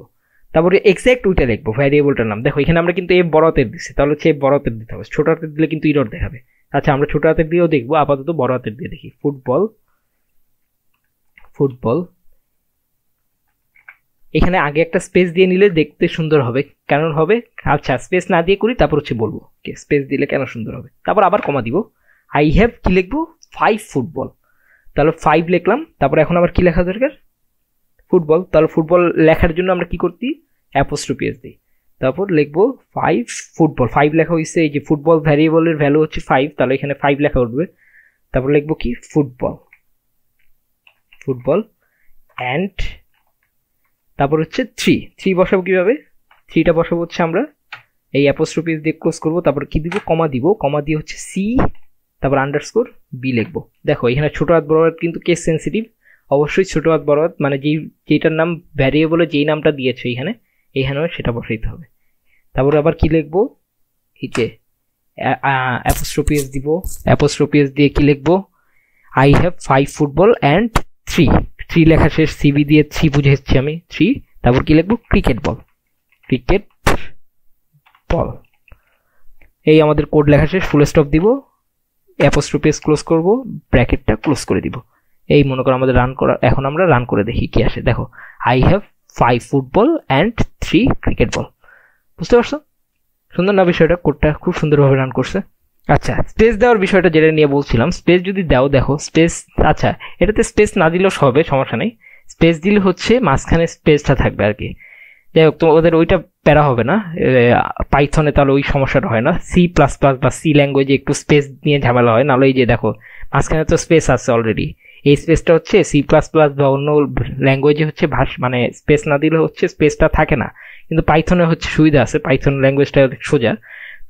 A: তারপরে এক্সাক্ট ওইটা লিখবো ভ্যারিয়েবলটার নাম। দেখো এখানে আমরা কিন্তু এ বড় হাতের দিচ্ছি, তাহলে হচ্ছে বড় হাতের দিতে হবে, ছোট হাতের দিলে কিন্তু ইরর দেখাবে। আচ্ছা আমরা ছোট হাতের দিয়েও দেখবো, আপাতত বড় হাতের দিয়ে দেখি। ফুটবল, ফুটবল, এখানে আগে একটা স্পেস দিয়ে নিলে দেখতে সুন্দর হবে। কেন হবে? আচ্ছা স্পেস না দিয়ে করি, তারপর হচ্ছে বলবো স্পেস দিলে কেন সুন্দর হবে। তারপর আবার কমা দিব। আই হ্যাভ কি লিখবো? 5 ফুটবল। তাহলে 5 লিখলাম। তারপর এখন আবার কি লেখা দরকার? ফুটবল। তাহলে ফুটবল লেখার জন্য আমরা কি করতে? অ্যাপোস্ট্রোফি এস দিই। তারপর লিখবো 5 ফুটবল। 5 লেখা হয়েছে, এই যে ফুটবল ভ্যারিয়েবলের ভ্যালু হচ্ছে 5, তাহলে এখানে 5 লেখা উঠবে। তারপর লিখবো কি? ফুটবল, ফুটবল অ্যান্ড তারপর হচ্ছে 3 বসাবো কিভাবে? 3টা বসাবো হচ্ছে আমরা এই অ্যাপোস্ট্রোফি এস দিয়ে ক্লোজ করবো। তারপর কি দিব? কমা দিব। কমা দিয়ে হচ্ছে সি, তারপর আন্ডারস্কোর বি লিখবো। দেখো এখানে ছোট হাত বড় হাত কিন্তু কেস সেন্সিটিভ, অবশ্যই ছোট হাত বড় হাত, মানে যেটার নাম ভ্যারিয়েবলে যেই নামটা দিয়েছে এইখানেও সেটা বসাইতে হবে। তারপর আবার কি লিখবো? এই যে অ্যাপোস্ট্রোফি এস দিব। অ্যাপোস্ট্রোফি এস দিয়ে কি লিখবো? আই হ্যাভ 5 ফুটবল অ্যান্ড 3 লেখা শেষ, সিবি দিয়ে 3 বুঝেছি আমি 3। তারপর কি লিখবো? Cricket ball, cricket ball. এই আমাদের কোড লেখা শেষ, ফুল স্টপ দিব, অ্যাপোস্ট্রোফি এস ক্লোজ করব, ব্র্যাকেটটা ক্লোজ করে দিব। এই মনে করো আমাদের রান করা। এখন আমরা রান করে দেখি কি আসে। দেখো I have 5 football and 3 cricket ball. বুঝতে পারছো? সুন্দর না বিষয়টা? কোডটা খুব সুন্দরভাবে রান করছে। আচ্ছা স্পেস দেওয়ার বিষয়টা যেটা নিয়ে বলছিলাম, স্পেস যদি দাও, দেখো স্পেস, আচ্ছা এটাতে স্পেস না দিলেও হবে, সমস্যা নেই। স্পেস দিলে হচ্ছে মাঝখানে স্পেসটা থাকবে আর কি। যাই হোক, তোমাদের ওইটা প্যারা হবে না পাইথনে, তাহলে ওই সমস্যাটা হয় না। সি প্লাস প্লাস বা সি ল্যাঙ্গুয়েজে একটু স্পেস নিয়ে ঝামেলা হয়, নাহলে এই যে দেখো মাঝখানে তো স্পেস আছে অলরেডি। এই স্পেসটা হচ্ছে সি প্লাস প্লাস বা অন্য ল্যাঙ্গুয়েজে হচ্ছে মানে স্পেস না দিলে হচ্ছে স্পেসটা থাকে না, কিন্তু পাইথনে হচ্ছে সুবিধা আছে, পাইথন ল্যাঙ্গুয়েজটা সোজা।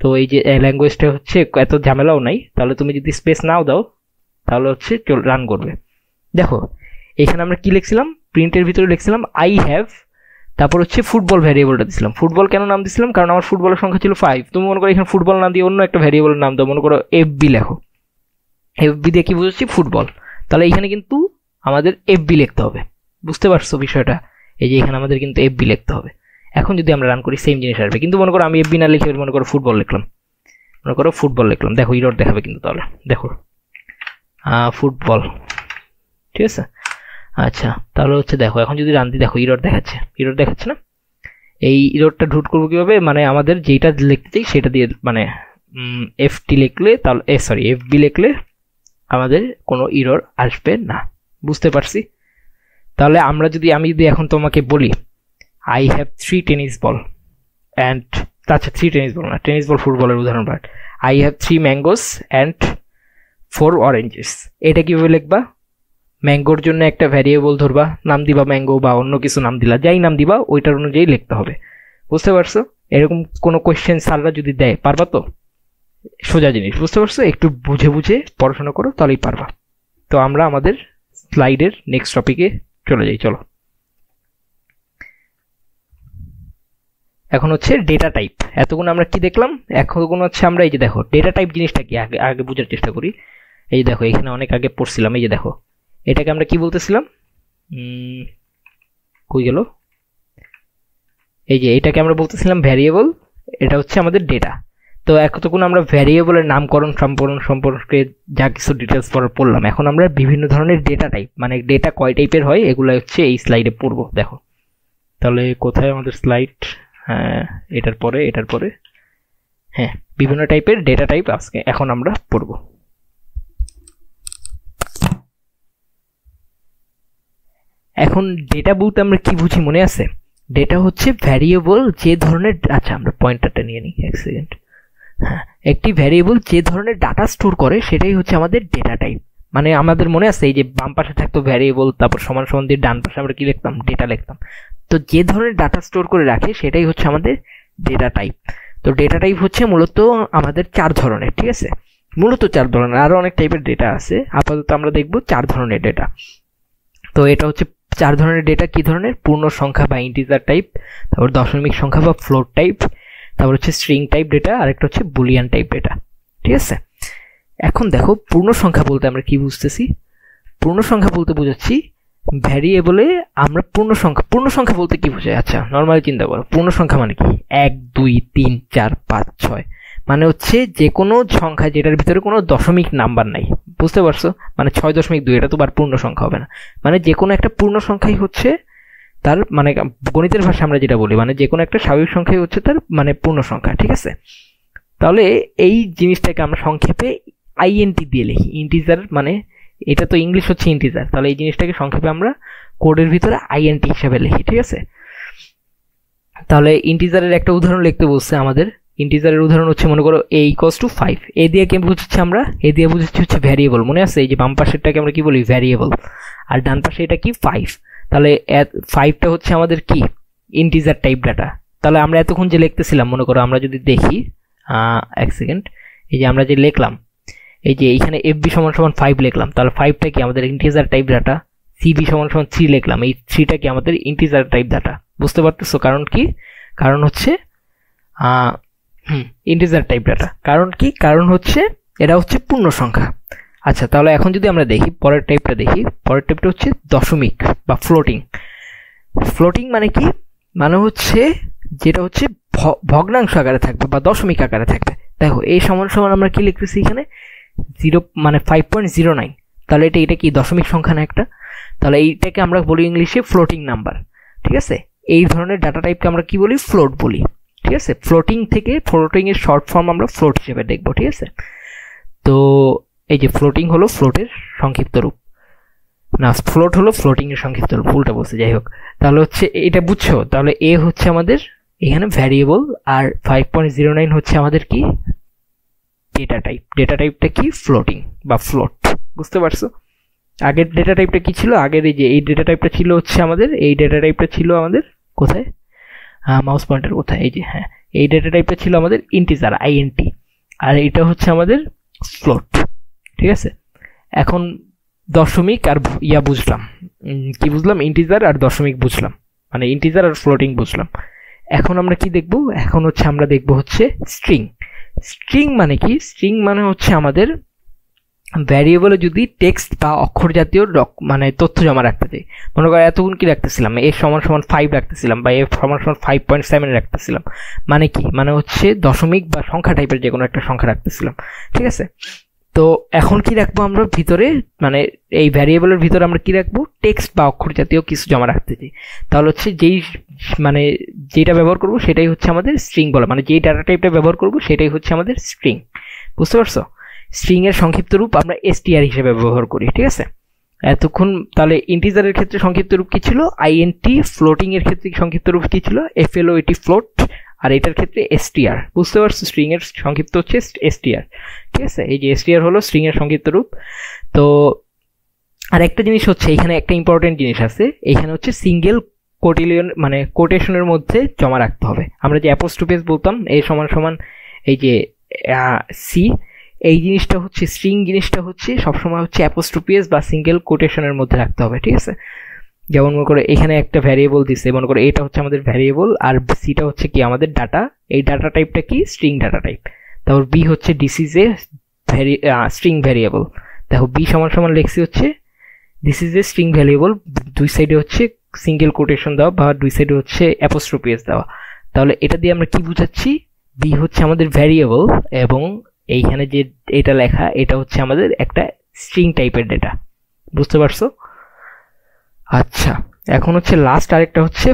A: তো এই যে ল্যাঙ্গুয়েজটা হচ্ছে এত ঝামেলাও নাই, তাহলে তুমি যদি স্পেস নাও দাও তাহলে হচ্ছে রান করবে। দেখো এখানে আমরা কি লিখছিলাম? প্রিন্টের ভিতরে লিখছিলাম আই হ্যাভ, তারপর হচ্ছে ফুটবল ভ্যারিয়েবলটা দিছিলাম। ফুটবল কেন নাম দিছিলাম? কারণ আমার ফুটবলের সংখ্যা ছিল 5। তুমি মনে করো এখানে ফুটবল না দিয়ে অন্য একটা ভ্যারিয়েবলের নাম দাও, মনে করো এফবি লেখো। এফবি দিয়ে কি বুঝছি? ফুটবল। তাহলে এখানে কিন্তু আমাদের এফবি লিখতে হবে। বুঝতে পারছো বিষয়টা? এই যে এখানে আমাদের কিন্তু এফবি লিখতে হবে। এখন যদি আমরা রান করি সেম জিনিস আসবে, কিন্তু মনে করো আমি এফবি না লিখে মনে করো ফুটবল লিখলাম, মনে করো ফুটবল লিখলাম, দেখো ইরর দেখাবে কিন্তু। তাহলে দেখো ফুটবল, ঠিক আছে। আচ্ছা তাহলে হচ্ছে দেখো এখন যদি রান দিই, দেখো ইরর দেখাচ্ছে, ইরর দেখাচ্ছে না? এই ইররটা ঢুট করবো কিভাবে? মানে আমাদের যেটা লিখতে চাই সেটা দিয়ে, মানে এফটি লিখলে তাহলে সরি এফবি লিখলে আমাদের কোনো ইরর আসবে না। বুঝতে পারছি? তাহলে আমি যদি এখন তোমাকে বলি I have 3 tennis ball and, আচ্ছা 3 টেনিস বল না, টেনিস বল ফুটবলের উদাহরণ, but I have 3 mangoes and 4 oranges. এটা কিভাবে লিখবা? ম্যাঙ্গোর জন্য একটা ভ্যারিয়েবল ধরবা, নাম দিবা ম্যাঙ্গো বা অন্য কিছু নাম দিলা, যাই নাম দিবা ওইটার অনুযায়ী লিখতে হবে। বুঝতে পারছো? এরকম কোনো কোয়েশ্চেন স্যাররা যদি দেয় পারবা তো? সোজা জিনিস, বুঝতে পারছো? একটু বুঝে বুঝে পড়াশোনা করো তাহলেই পারবা। তো আমরা আমাদের স্লাইডের নেক্সট টপিকে চলে যাই, চলো। এখন হচ্ছে ডেটা টাইপ। এতক্ষণ আমরা কি দেখলাম? এখন হচ্ছে আমরা এই যে দেখো ডেটা টাইপ জিনিসটা কি আগে বোঝার চেষ্টা করি। এই যে দেখো এখানে অনেক আগে পড়ছিলাম, এই যে দেখো এটাকে আমরা কি বলতেছিলাম? কই গেল? এই যে এটাকে আমরা বলতেছিলাম ভ্যারিয়েবল, এটা হচ্ছে আমাদের ডেটা। তো এতক্ষণ আমরা ভ্যারিয়েবলের নামকরণ সম্পর্কে যা কিছু ডিটেলস পড়লাম, এখন আমরা বিভিন্ন ধরনের ডেটা টাইপ, মানে ডেটা কয় টাইপের হয় এগুলো হচ্ছে এই স্লাইডে পড়বো। দেখো তাহলে কোথায় আমাদের স্লাইড? হ্যাঁ এটার পরে হ্যাঁ, বিভিন্ন টাইপের ডেটা টাইপ আজকে এখন আমরা পড়বো। এখন ডেটা বলতে আমরা কি বুঝি মনে আছে? ডেটা হচ্ছে ভ্যারিয়েবল যে ধরনের, আচ্ছা আমরা পয়েন্টারটা নিয়ে নিই এক সেকেন্ড। হ্যাঁ, একটি ভ্যারিয়েবল যে ধরনের ডাটা স্টোর করে সেটাই হচ্ছে আমাদের ডেটা টাইপ। মানে আমাদের মনে আছে এই যে বাম পাশে থাকতো ভ্যারিয়েবল, তারপর সমান সমান দিয়ে ডান পাশে আমরা কি লিখতাম? ডেটা লিখতাম। তো যে ধরনের ডাটা স্টোর করে রাখে সেটাই হচ্ছে আমাদের ডেটা টাইপ। তো ডেটা টাইপ হচ্ছে মূলত আমাদের 4 ধরনের, ঠিক আছে? মূলত 4 ধরনের, আরো অনেক টাইপের ডেটা আছে, আপাতত আমরা দেখবো 4 ধরনের ডেটা। তো এটা হচ্ছে 4 ধরনের ডেটা। কি ধরনের? পূর্ণ সংখ্যা বা ইন্টিজার টাইপ, তারপর দশমিক সংখ্যা বা ফ্লোট টাইপ, তারপর হচ্ছে স্ট্রিং টাইপ ডেটা, আর একটা হচ্ছে বুলিয়ান টাইপ ডেটা, ঠিক আছে? এখন দেখো পূর্ণ সংখ্যা বলতে আমরা কি বুঝতেছি? পূর্ণ সংখ্যা বলতে বোঝাচ্ছি ভ্যারিয়েবলে আমরা পূর্ণ সংখ্যা বলতে কি বোঝায়? আচ্ছা নর্মালি চিন্তা করো, পূর্ণ সংখ্যা মানে কি? 1 2 3 4 5 6 মানে হচ্ছে যে কোনো সংখ্যা যেটার ভিতরে কোনো দশমিক নাম্বার নাই, বুঝতে পারছো? মানে 6.2 এটা তো আর পূর্ণ সংখ্যা হবে না, মানে যে কোনো একটা পূর্ণ সংখ্যাই হচ্ছে তার মানে গণিতের ভাষা আমরা যেটা বলি, মানে যে কোনো একটা স্বাভাবিক সংখ্যাই হচ্ছে তার মানে পূর্ণ সংখ্যা, ঠিক আছে? তাহলে এই জিনিসটাকে আমরা সংক্ষেপে আইএনটি দিয়ে লিখি, ইন্টিজার, মানে এটা তো ইংলিশ হচ্ছে ইন্টিজার, তাহলে এই জিনিসটাকে সংক্ষেপে আমরা কোডের ভিতরে আইএনটি হিসেবে লিখি, ঠিক আছে? তাহলে ইন্টিজারের একটা উদাহরণ লিখতে বলছে আমাদের। ইন্টিজারের উদাহরণ হচ্ছে মনে করো a ইকুয়ালস টু 5, এ দিয়ে কি বুঝাচ্ছি আমরা? এ দিয়ে বুঝাচ্ছি হচ্ছে ভ্যারিয়েবল, মনে আছে? এই যে বাম পাশেরটাকে আমরা কি বলি? ভ্যারিয়েবল, আর ডান পাশে এটা কি? 5। তাহলে 5টা হচ্ছে আমাদের কি? Integer type data. তাহলে আমরা এতক্ষণ যে লিখতেছিলাম, মনে করো আমরা যদি দেখি, এক সেকেন্ড, এই যে আমরা যে লিখলাম, এই যে এইখানে fb সমান সমান 5 লিখলাম, তাহলে 5টা কি আমাদের ইন্টিজার টাইপ ডাটা। cb সমান সমান 3 লিখলাম, এই 3টা কি আমাদের ইন্টিজার টাইপ ডাটা। বুঝতে পারতেছো কারণ কি? কারণ হচ্ছে ইন্টিজার টাইপ ডাটা। কারণ কি? কারণ হচ্ছে এটা হচ্ছে পূর্ণ সংখ্যা। আচ্ছা তাহলে এখন যদি আমরা দেখি পরের টাইপটা, দেখি পরের টাইপটা হচ্ছে দশমিক বা ফ্লোটিং। ফ্লোটিং মানে কি? মানে হচ্ছে যেটা হচ্ছে ভগ্নাংশ আকারে থাকবে বা দশমিক আকারে থাকবে। দেখো এই সমান সমান আমরা কি লিখতেছি এখানে? 0 মানে 5.09, তাহলে এটা কি দশমিক সংখ্যা না একটা? তাহলে এইটাকে আমরা বলি ইংলিশে ফ্লোটিং নাম্বার, ঠিক আছে? এই ধরনের ডাটা টাইপকে আমরা কি বলি? ফ্লোট বলি, ঠিক আছে? ফ্লোটিং থেকে ফ্লোটিং এর শর্ট ফর্ম আমরা ফ্লোট হিসেবে দেখবো, ঠিক আছে? তো এই যে ফ্লোটিং হলো ফ্লোটের সংক্ষিপ্ত রূপ, না ফ্লোট হলো ফ্লোটিং এর সংক্ষিপ্ত রূপ, উল্টা বলছে, যাই হোক। তাহলে হচ্ছে এটা বুঝছো? তাহলে এ হচ্ছে আমাদের এখানে ভ্যারিয়েবল, আর 5.09 হচ্ছে আমাদের কি? Data type. ডেটা টাইপটা কি? ফ্লোটিং বা ফ্লোট, বুঝতে পারছো? আগের ডেটা টাইপটা কি ছিল? আগের এই যে এই ডেটা টাইপটা ছিল হচ্ছে আমাদের, এই ডেটা টাইপটা ছিল আমাদের কোথায়? মাউস পয়েন্টার কোথায়? এই যে, হ্যাঁ, এই ডেটা টাইপটা ছিল আমাদের ইন্টিজার, আইএনটি, আর এটা হচ্ছে আমাদের ফ্লোট, ঠিক আছে? এখন দশমিক আর ইয়া বুঝলাম, কি বুঝলাম? ইন্টিজার আর দশমিক বুঝলাম, মানে ইন্টিজার আর ফ্লোটিং বুঝলাম। এখন আমরা কি দেখব? এখন হচ্ছে আমরা দেখব হচ্ছে স্ট্রিং। স্ট্রিং মানে কি? স্ট্রিং মানে হচ্ছে আমাদের ভ্যারিয়েবলে যদি টেক্সট বা অক্ষর জাতীয় মানে তথ্য জমা রাখতে চাই। মনে করো এতক্ষণ কি রাখতেছিলাম? এ সমান সমান 5 রাখতেছিলাম, বা এ সমান সমান 5.7 রাখতেছিলাম। মানে কি? মানে হচ্ছে দশমিক বা সংখ্যা টাইপের যে কোনো একটা সংখ্যা রাখতেছিলাম, ঠিক আছে? তো এখন কি রাখবো আমরা ভিতরে? মানে এই ভ্যারিয়েবলের ভিতরে আমরা কি রাখবো? টেক্সট বা অক্ষর জাতীয় কিছু জমা রাখতে চাই। তাহলে হচ্ছে মানে যেটা ব্যবহার করবো সেটাই হচ্ছে আমাদের স্ট্রিং বলা, মানে যেই ডাটা টাইপটা ব্যবহার করবো সেটাই হচ্ছে আমাদের স্ট্রিং। বুঝতে পারছো? স্ট্রিং এর সংক্ষিপ্ত রূপ আমরা str হিসেবে ব্যবহার করি, ঠিক আছে? এতক্ষণ তাহলে ইন্টিজারের ক্ষেত্রে সংক্ষিপ্ত রূপ কি ছিল? আইএনটি। ফ্লোটিং এর ক্ষেত্রে সংক্ষিপ্ত রূপ কি ছিল? FLOAT, float. আর এটার ক্ষেত্রে str। বুঝতে পারছো? স্ট্রিং এর সংক্ষিপ্ত হচ্ছে str, ঠিক আছে? এই যে str হলো স্ট্রিং এর সংক্ষিপ্ত রূপ। তো আর একটা জিনিস হচ্ছে, এখানে একটা ইম্পর্টেন্ট জিনিস আছে, এখানে হচ্ছে সিঙ্গেল কোটিলিয়ন মানে কোটেশনের মধ্যে জমা রাখতে হবে। আমরা যে অ্যাপোস্ট্রোফি বলতাম এ সমান সমান এই যে সি, এই জিনিসটা হচ্ছে স্ট্রিং জিনিসটা হচ্ছে সবসময় হচ্ছে অ্যাপোস্ট্রোফি বা সিঙ্গেল কোটেশনের মধ্যে রাখতে হবে, ঠিক আছে? যেমন মনে করো এখানে একটা ভ্যারিয়েবল দিছে, মনে করো এটা হচ্ছে আমাদের ভ্যারিয়েবল, আর সিটা হচ্ছে কি আমাদের ডাটা। এই ডাটা টাইপটা কি? String data type. তারপর বি হচ্ছে this is a string variable. দেখো বি সমান সমান লেখছি হচ্ছে this is a string variable, দুই সাইডে হচ্ছে সিঙ্গেল কোটেশন দেওয়া বা দুই সাইডে হচ্ছে অ্যাপোস্ট্রোফি দেওয়া। তাহলে এটা দিয়ে আমরা কি বুঝাচ্ছি? বি হচ্ছে আমাদের ভ্যারিয়েবল, এবং এইখানে যে এটা লেখা এটা হচ্ছে আমাদের একটা স্ট্রিং টাইপের ডেটা। বুঝতে পারছো? আচ্ছা, এখন হচ্ছে লাস্ট আরেকটা হচ্ছে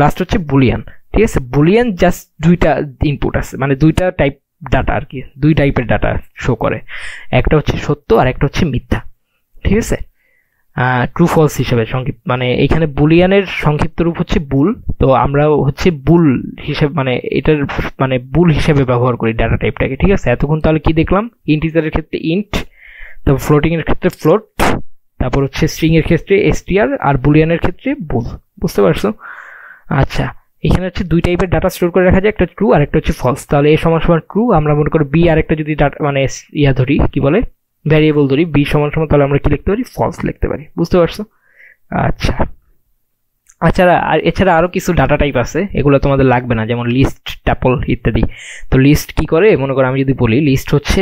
A: লাস্ট হচ্ছে বুলিয়ান, ঠিক আছে? বুলিয়ান জাস্ট দুইটা ইনপুট আছে, মানে দুইটা টাইপ ডাটা আর কি, দুই টাইপের ডাটা শো করে, একটা হচ্ছে সত্য আর একটা হচ্ছে মিথ্যা, ঠিক আছে? ট্রু ফলস হিসেবে সংক্ষিপ্ত, মানে এখানে বুলিয়ানের সংক্ষিপ্ত রূপ হচ্ছে বুল। তো আমরা হচ্ছে বুল হিসেবে মানে এটার মানে বুল হিসেবে ব্যবহার করি ডাটা টাইপটাকে, ঠিক আছে? এতক্ষণ তাহলে কি দেখলাম? ইন্টিজারের ক্ষেত্রে ইন্ট, তারপর ফ্লোটিং এর ক্ষেত্রে ফ্লোট, তারপর হচ্ছে স্ট্রিং এর ক্ষেত্রে str, আর বুলিয়ানের ক্ষেত্রে বুল। বুঝতে পারছো? আচ্ছা, এখানে হচ্ছে দুই টাইপের ডাটা স্টোর করে রাখা যায়, একটা ট্রু আর একটা হচ্ছে ফলস। তাহলে এ সমান সমান ট্রু, আমরা মনে করি বি আর একটা যদি ডাটা মানে ইয়া ধরি, কি বলে ভ্যারিয়েবল ধরি, বি সমান সমান, তাহলে আমরা কি লিখতে পারি? ফলস লিখতে পারি। বুঝতে পারছো? আচ্ছা, আর এছাড়া আরো কিছু ডাটা টাইপ আছে, এগুলো তোমাদের লাগবে না, যেমন লিস্ট, ট্যাপল ইত্যাদি। তো লিস্ট কি করে? মনে করো আমি যদি বলি লিস্ট হচ্ছে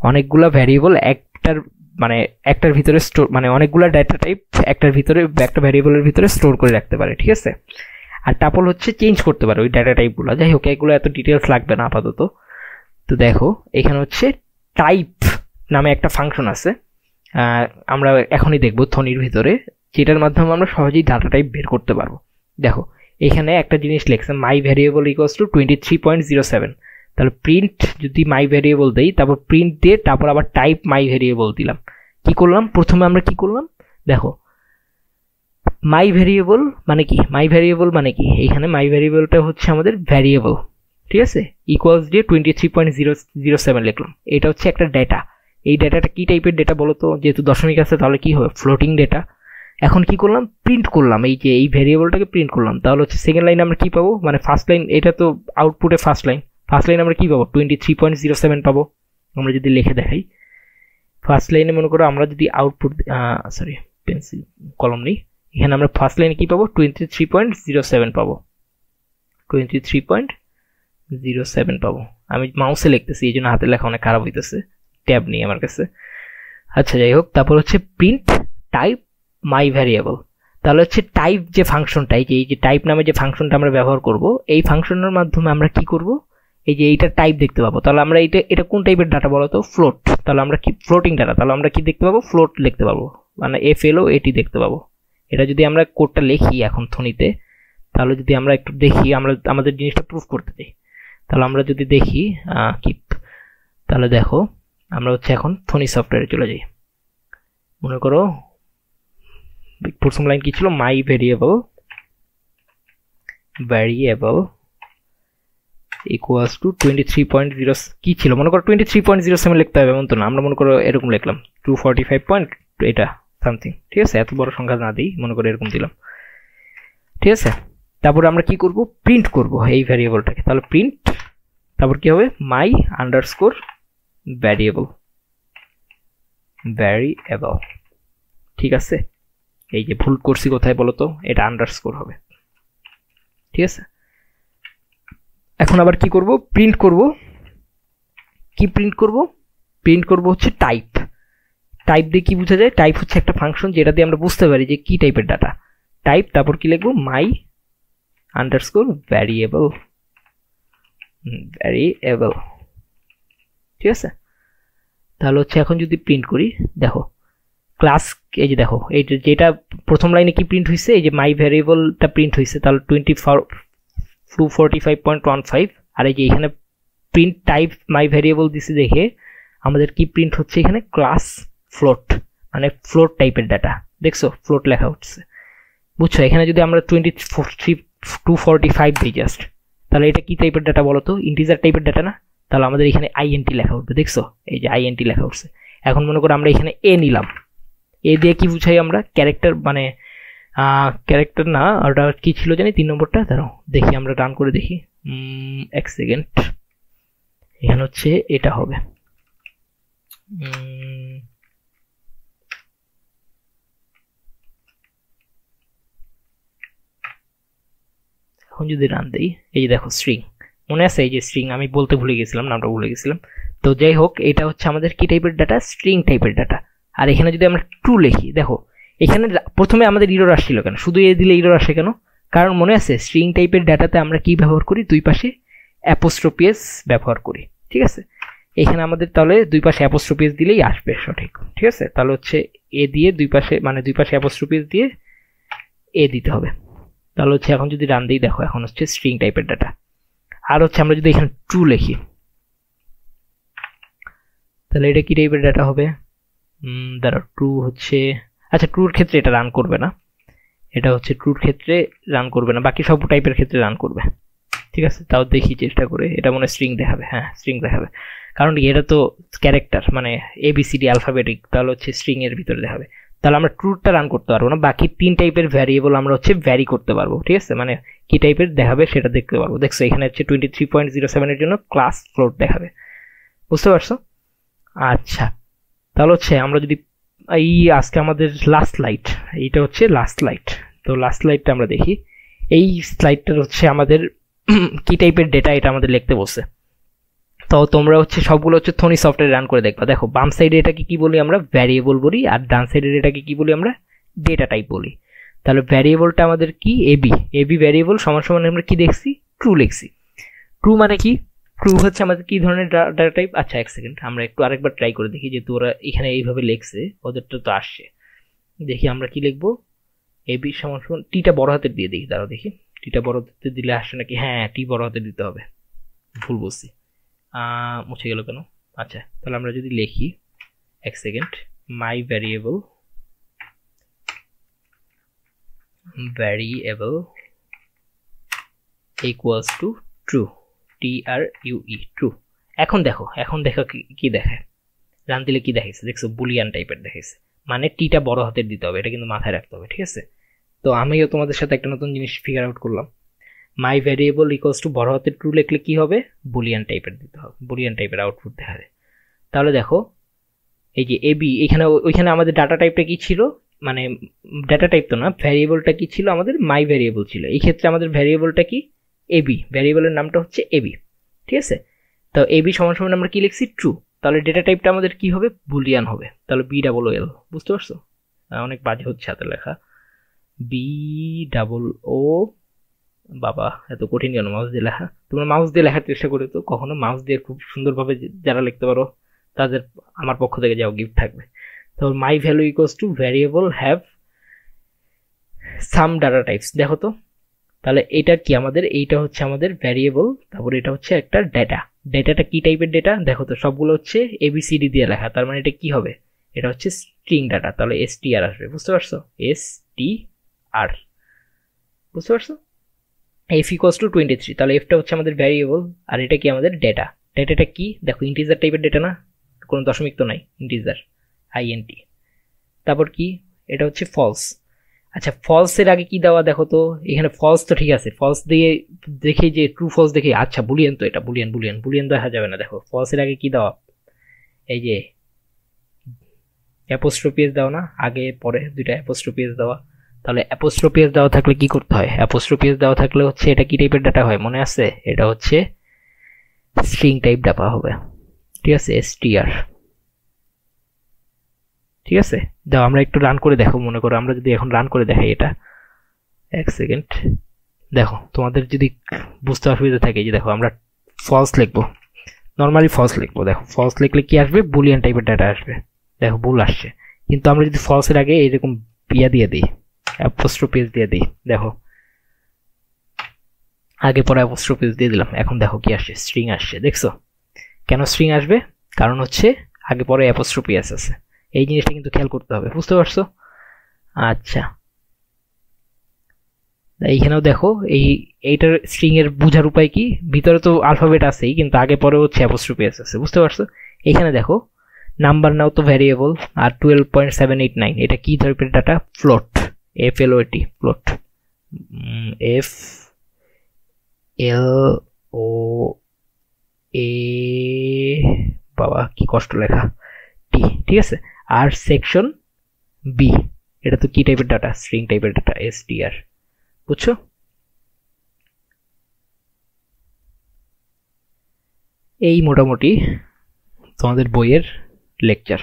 A: অনেকগুলো ভ্যারিয়েবল একটার মানে একটার ভিতরে স্টোর মানে অনেকগুলো ডেটা টাইপ একটার ভিতরে একটা ভ্যারিয়েবলের ভিতরে স্টোর করে রাখতে পারে, ঠিক আছে। আর টাপল হচ্ছে চেঞ্জ করতে পারে ওই ডেটা টাইপগুলো। যাই হোক, এগুলো এত ডিটেলস লাগবে না আপাতত। তো দেখো এখানে হচ্ছে টাইপ নামে একটা ফাংশন আছে, আমরা এখনই দেখব থনির ভিতরে, যেটার মাধ্যমে আমরা সহজেই ডাটা টাইপ বের করতে পারবো। দেখো এখানে একটা জিনিস লিখছে, মাই ভ্যারিয়েবল ইকুয়ালস টু 23.07। তাহলে প্রিন্ট যদি মাই ভ্যারিয়েবল দেই, তারপর প্রিন্ট দিয়ে তারপর আবার টাইপ মাই ভ্যারিয়েবল দিলাম। কি করলাম, প্রথমে আমরা কি করলাম, দেখো মাই ভ্যারিয়েবল মানে কি, মাই ভ্যারিয়েবল মানে কি, এখানে মাই ভ্যারিয়েবলটা হচ্ছে আমাদের ভ্যারিয়েবল, ঠিক আছে। ইকুয়ালস দিয়ে 23.007 লিখলাম। এটা হচ্ছে একটা ডেটা। এই ডেটাটা কি টাইপের ডেটা বলো তো, যেহেতু দশমিক আছে তাহলে কি হবে, ফ্লোটিং ডেটা। এখন কি করলাম, প্রিন্ট করলাম, এই যে এই ভ্যারিয়েবলটাকে প্রিন্ট করলাম। তাহলে হচ্ছে সেকেন্ড লাইন আমরা কি পাবো, মানে ফার্স্ট লাইন, এটা তো আউটপুটে ফার্স্ট লাইন আমরা কি পাবো, 23.07 পাবো। আমরা যদি লিখে দেখাই, ফার্স্ট লাইনে মনে করো আমরা যদি আউটপুট সরি পেন্সিল কলম নেই, এখানে আমরা ফার্স্ট লাইনে কি পাবো, 23.07 পাবো, 23.07 পাবো। আমি মাউসে লিখতেছি এই জন্য হাতে লেখা অনেক খারাপ হইতেছে, ট্যাব নেই আমার কাছে। আচ্ছা যাই হোক, তারপর হচ্ছে প্রিন্ট টাইপ মাই ভ্যারিয়েবল। তাহলে হচ্ছে টাইপ যে ফাংশনটা, এই যে টাইপ নামে যে ফাংশনটা আমরা ব্যবহার করব, এই ফাংশনের মাধ্যমে আমরা কি করব, এই যে এইটা টাইপ দেখতে পাবো। তাহলে আমরা এটা কোন টাইপের ডাটা বলো তো, ফ্লোট। তাহলে আমরা কি ফ্লোটিং ডাটা, তাহলে আমরা কি দেখতে পাবো, ফ্লোট দেখতে পাবো, মানে FLOAT দেখতে পাবো। এটা যদি আমরা কোডটা লিখি এখন থনিতে, তাহলে যদি আমরা একটু দেখি, আমরা আমাদের জিনিসটা প্রুফ করতে চাই, তাহলে আমরা যদি দেখি কিপ, তাহলে দেখো আমরা হচ্ছে এখন থনি সফটওয়্যারে চলে যাই। মনে করো প্রথম লাইন কি ছিল, মাই ভ্যারিয়েবল ইকুয়ালস টু 23.0 কি ছিল, মনে করো 23.07 লিখতে হবে এমন তো না, আমরা মনে করো এরকম লিখলাম 245 পয়েন্ট এটা সামথিং, ঠিক আছে। এত বড় সংখ্যা না দিই, মনে করো এরকম দিলাম, ঠিক আছে। তারপর আমরা কি করব, প্রিন্ট করব এই ভ্যারিয়েবলটাকে। তাহলে প্রিন্ট, তারপর কি হবে, মাই আন্ডারস্কোর ভ্যারিয়েবল, ঠিক আছে। এই যে ভুল করছি কোথায় বলো তো, এটা আন্ডারস্কোর হবে, ঠিক আছে। এখন আবার কি করব, প্রিন্ট করব। কি প্রিন্ট করব হচ্ছে টাইপ দিয়ে কি বোঝা যায়, টাইপ হচ্ছে একটা ফাংশন যেটা দিয়ে আমরা বুঝতে পারি যে কি টাইপের ডাটা। টাইপ, তারপর কি লিখবো, মাই আন্ডারস্কোর ভ্যারিয়েবল, ঠিক আছে। তাহলে হচ্ছে এখন যদি প্রিন্ট করি, দেখো ক্লাস, এই যে দেখো এই যেটা প্রথম লাইনে কি প্রিন্ট হয়েছে, এই যে মাই ভ্যারিয়েবলটা প্রিন্ট হয়েছে, তাহলে 245.15। আর এই যে এখানে প্রিন্ট টাইপ মাই ভ্যারিয়েবল দিছে দেখে আমাদের কি প্রিন্ট হচ্ছে, এখানে ক্লাস ফ্লোট, মানে ফ্লোট টাইপের ডাটা, দেখছো ফ্লোট লেখা হচ্ছে, বুঝছো। এখানে যদি আমরা 245 দিই জাস্ট, তাহলে এটা কি টাইপের ডাটা বলো তো, ইন্টিজার টাইপের ডাটা না। তাহলে আমাদের এখানে INT লেখা উঠবে, দেখছো এই যে INT লেখা উঠছে। এখন মনে করো আমরা এখানে A নিলাম, A দিয়ে কি বুঝাই আমরা, ক্যারেক্টার, মানে ক্যারেক্টার না, ওটা কি ছিল জানি 3 নম্বরটা, দাঁড়াও দেখি, আমরা রান করে দেখি, 1 সেকেন্ড। এখানে হচ্ছে এটা হবে, এখন যদি রান দেই, এই যে দেখো স্ট্রিং, মনে আছে এই যে স্ট্রিং, আমি বলতে ভুলে গেছিলাম, নামটা ভুলে গেছিলাম। তো যাই হোক, এটা হচ্ছে আমাদের কি টাইপের ডাটা, স্ট্রিং টাইপের ডাটা। আর এখানে যদি আমরা ট্রু লিখি, দেখো এখানে প্রথমে আমাদের ইরর আসছিল কেন, শুধু এ দিলে ইরর আসে কেন, কারণ মনে আছে স্ট্রিং টাইপের ডাটাতে আমরা কি ব্যবহার করি, দুই পাশে অ্যাপোস্ট্রোফি এস ব্যবহার করি, ঠিক আছে। এখানে আমাদের তাহলে দুই পাশে অ্যাপোস্ট্রোফি এস দিলেই আসবে সঠিক, ঠিক আছে। তাহলে হচ্ছে এ দিয়ে দুই পাশে, মানে দুই পাশে অ্যাপোস্ট্রোফি এস দিয়ে এ দিতে হবে। তাহলে হচ্ছে এখন যদি রান দিই, দেখো এখন হচ্ছে স্ট্রিং টাইপের ডাটা। আর হচ্ছে আমরা যদি এখানে ট্রু লিখি, তাহলে এটা কি টাইপের ডাটা হবে, দাঁড়াও ট্রু হচ্ছে, আচ্ছা ট্রুর ক্ষেত্রে এটা রান করবে না, এটা হচ্ছে ট্রুর ক্ষেত্রে রান করবে না, বাকি সব টাইপের ক্ষেত্রে রান করবে, ঠিক আছে। তাও দেখি চেষ্টা করে, এটা মনে স্ট্রিং দেখাবে, হ্যাঁ স্ট্রিং দেখাবে, কারণ এটা তো ক্যারেক্টার, মানে ABCD অ্যালফাবেটিক, তাহলে হচ্ছে স্ট্রিং এর ভিতরে দেখাবে। তাহলে আমরা ট্রুটা রান করতে পারবো না, বাকি 3 টাইপের ভ্যারিয়েবল আমরা হচ্ছে ভ্যারি করতে পারবো, ঠিক আছে, মানে কি টাইপের দেখাবে সেটা দেখতে পারবো। দেখছো এখানে হচ্ছে 23.07 এর জন্য ক্লাস ফ্লোট দেখাবে, বুঝতে পারছো। আচ্ছা তাহলে হচ্ছে আমরা যদি এই আজকে আমাদের লাস্ট স্লাইড, এইটা হচ্ছে লাস্ট স্লাইড, তো লাস্ট স্লাইডটা আমরা দেখি। এই স্লাইডটা হচ্ছে আমাদের কি টাইপের ডেটা, এটা আমাদের লিখতে বলছে। তো তোমরা হচ্ছে সবগুলো হচ্ছে থনি সফটওয়্যার রান করে দেখবা। দেখো বাম সাইডে এটাকে কি বলি আমরা, ভ্যারিয়েবল বলি, আর ডান সাইডে এটাকে কি বলি আমরা, ডেটা টাইপ বলি। তাহলে ভ্যারিয়েবলটা আমাদের কি, এবি, এবি ভ্যারিয়েবল সমান সমান আমরা কি দেখছি, ট্রু লিখছি। ট্রু মানে কি, ট্রু হচ্ছে আমাদের কি ধরনের ডাটা টাইপ। আচ্ছা এক সেকেন্ড, আমরা একটু আরেকবার ট্রাই করে দেখি, যেহেতু ওরা এখানে এইভাবে লিখছে, ওদেরটা তো আসছে। দেখি আমরা কি লিখবো, এবি সমান সমান টিটা বড় হাতের দিয়ে দেখি, দাঁড়াও দেখি টিটা বড় হাতের দিলে আসছে নাকি। হ্যাঁ, টি বড় হাতে দিতে হবে, ভুল বলছি, মুছে গেল কেন। আচ্ছা তাহলে আমরা যদি লিখি, এক second, my variable equals to true, TRUE, true. এখন দেখো, এখন দেখো কি দেখায়, রান দিলে কি দেখাইছে, দেখছো বুলিয়ান টাইপের দেখাইছে, মানে টিটা বড় হাতের দিতে হবে, এটা কিন্তু মাথায় রাখতে হবে, ঠিক আছে। তো আমিও তোমাদের সাথে একটা নতুন জিনিস ফিগার আউট করলাম, মাই ভ্যারিয়েবল ইকুয়ালস টু বড় হাতের ট্রু লিখলে কি হবে, বুলিয়ান টাইপের দিতে হবে, বুলিয়ান টাইপের আউটপুট দেখাবে। তাহলে দেখো এই যে এবি, এখানে ওইখানে আমাদের ডাটা টাইপটা কি ছিল, মানে ডাটা টাইপ তো না, ভ্যারিয়েবলটা কি ছিল আমাদের, মাই ভ্যারিয়েবল ছিল। এই ক্ষেত্রে আমাদের ভ্যারিয়েবলটা কি, এবি, ভ্যারিয়েবলের নামটা হচ্ছে এবি, ঠিক আছে। তো এবি সমান সমান আমরা কি লিখছি, ট্রু। তাহলে ডেটা টাইপটা আমাদের কি হবে, বুলিয়ান হবে। তাহলে BOOL, বুঝতে পারছো, অনেক বাজে হচ্ছে হাতে লেখা, BOO, বাবা এত কঠিন কেন মাউস দিয়ে লেখা। তোমরা মাউস দিয়ে লেখার চেষ্টা করে, তো কখনো মাউস দিয়ে খুব সুন্দরভাবে যারা লিখতে পারো তাদের আমার পক্ষ থেকে যাও গিফট থাকবে। তো my value equals to variable have some data types, দেখো তো। তাহলে এটা কি আমাদের, এইটা হচ্ছে আমাদের ভ্যারিয়েবল, তারপর এটা হচ্ছে একটা ডেটা। ডেটাটা কি টাইপের ডেটা, দেখো তো সবগুলো হচ্ছে ABCD দিয়ে লেখা, তার মানে এটা কি হবে, এটা হচ্ছে স্ট্রিং ডাটা, তাহলে STR আসবে, বুঝতে পারছো, STR, বুঝতে পারছো। f ইকুয়ালস টু 23, তাহলে এফটা হচ্ছে আমাদের ভ্যারিয়েবল, আর এটা কি আমাদের ডেটা। ডেটাটা কি দেখো, ইন্টিজার টাইপের ডেটা না, কোনো দশমিক তো নাই, ইন্টিজার, INT। তারপর কি, এটা হচ্ছে ফলস। আচ্ছা ফলসের আগে কি দেওয়া দেখো তো, এখানে ফলস তো ঠিক আছে, ফলস দিয়ে দেখি যে ট্রু ফলস দেখি, আচ্ছা বুলিয়ান, তো এটা বুলিয়ান, বুলিয়ান দেখা যাবে না। দেখো ফলসের আগে কি দেওয়া, এই যে অ্যাপোস্ট্রোফি দাও না, আগে পরে দুইটা অ্যাপোস্ট্রোফি দেওয়া। তাহলে অ্যাপোস্ট্রোফি দেওয়া থাকলে কি করতে হয়, অ্যাপোস্ট্রোফি দেওয়া থাকলে হচ্ছে এটা কি টাইপের ডাটা হয় মনে আছে, এটা হচ্ছে স্ট্রিং টাইপ ডাটা হবে, ঠিক আছে, STR, ঠিক আছে। দাও আমরা একটু রান করে দেখো, মনে করো আমরা যদি এখন রান করে দেখাই এটা, এক সেকেন্ড, দেখো তোমাদের যদি বুঝতে অসুবিধা থাকে, যে দেখো আমরা ফলস লিখবো, নর্মালি ফলস লিখবো, দেখো ফলস লিখলে কি আসবে, বুলিয়ান টাইপের ডাটা আসবে, দেখো ভুল আসছে। কিন্তু আমরা যদি ফলসের আগে এরকম পিয়া দিয়ে দিই, অ্যাপোস্ট্রোফি দিয়ে দিই, দেখো আগে পরে অ্যাপোস্ট্রোফি দিয়ে দিলাম, এখন দেখো কি আসছে, স্ট্রিং আসছে, দেখছো। কেন স্ট্রিং আসবে, কারণ হচ্ছে আগে পরে অ্যাপোস্ট্রোফি আছে, এই জিনিসটা কিন্তু খেয়াল করতে হবে, বুঝতে পারছো। আচ্ছা এইখানেও দেখো, এইটার স্ট্রিং এর বোঝার উপায় কি, ভিতরে তো আলফাবেট আছেই, কিন্তু আগে পরে হচ্ছে অ্যাপোস্ট্রোফি আছে, বুঝতে পারছো। এখানে দেখো নাম্বার নাও তো ভ্যারিয়েবল, আর 12.789 এটা কি টাইপের data, float, FLOT, float, FLOA, বাবা কি কষ্ট লেখা, টি, ঠিক আছে। আর সেকশন বি, এটা তো কি টাইপের ডাটা, স্ট্রিং টাইপের ডাটা, STR, বুঝছো। এই মোটামুটি তোমাদের বইয়ের লেকচার।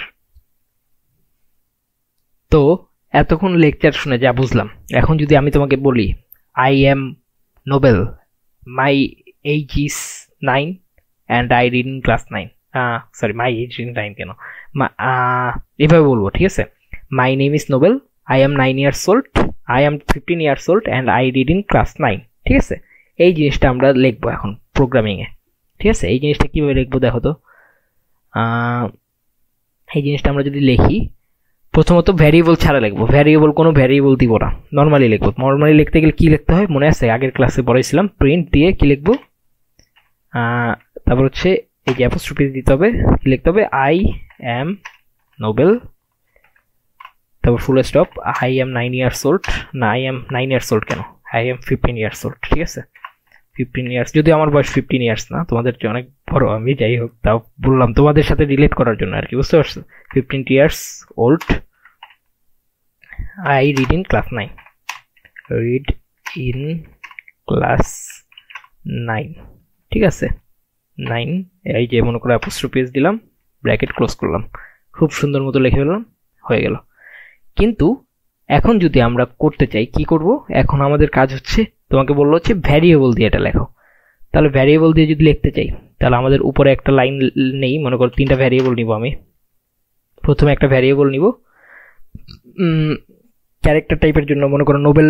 A: তো এতক্ষণ লেকচার শুনে যা বুঝলাম, এখন যদি আমি তোমাকে বলি I am Nobel, my age is 9 and I read in class 9, sorry my age is 9 কেন, এভাবে বলবো, ঠিক আছে। My name is Nobel, I am 9 years old, I am 15 years old and I read in class 9, ঠিক আছে। এই জিনিসটা আমরা লিখবো এখন প্রোগ্রামিং এ, ঠিক আছে। এই জিনিসটা কিভাবে লিখবো দেখো তো, এই জিনিসটা আমরা যদি লিখি, প্রথমত ভ্যারিয়েবল ছাড়া লিখবো, ভ্যারিয়েবল কোনো ভ্যারিয়েবল দিব না, নর্মালি লিখবো। নর্মালি লিখতে গেলে কি লিখতে হয় মনে আছে, আগের ক্লাসে পড়াইছিলাম, প্রিন্ট দিয়ে কি লিখবো, তারপর হচ্ছে এই যে অ্যাপোস্ট্রোফি দিতে হবে, কি লিখতে হবে, I am Nobel, তারপর full stop, I am 9 years old, না I am 9 years old কেন, I am 15 years old, ঠিক আছে। 15 ইয়ার্স, যদি আমার বয়স 15 ইয়ার্স না, তোমাদের চেয়ে অনেক বড় আমি, যাই হোক তাও বললাম তোমাদের সাথে রিলেট করার জন্য আর কি, বুঝতে পারছো। 15 years old, I read in class 9, read in class 9, ঠিক আছে। 9, এই যে মনে করো অ্যাপোস্ট্রফি এস দিলাম, ব্র্যাকেট ক্লোজ করলাম, খুব সুন্দর মতো লিখে ফেললাম, হয়ে গেল। কিন্তু এখন যদি আমরা করতে চাই কি করব, এখন আমাদের কাজ হচ্ছে, তোমাকে বললো হচ্ছে ভ্যারিয়েবল দিয়ে এটা লেখো। তাহলে ভ্যারিয়েবল দিয়ে যদি লিখতে চাই তাহলে আমাদের উপরে একটা লাইন নেই, মনে করো 3টা ভ্যারিয়েবল নিব। আমি প্রথমে একটা ভ্যারিয়েবল নিব ক্যারেক্টার টাইপের জন্য, মনে করো নোবেল,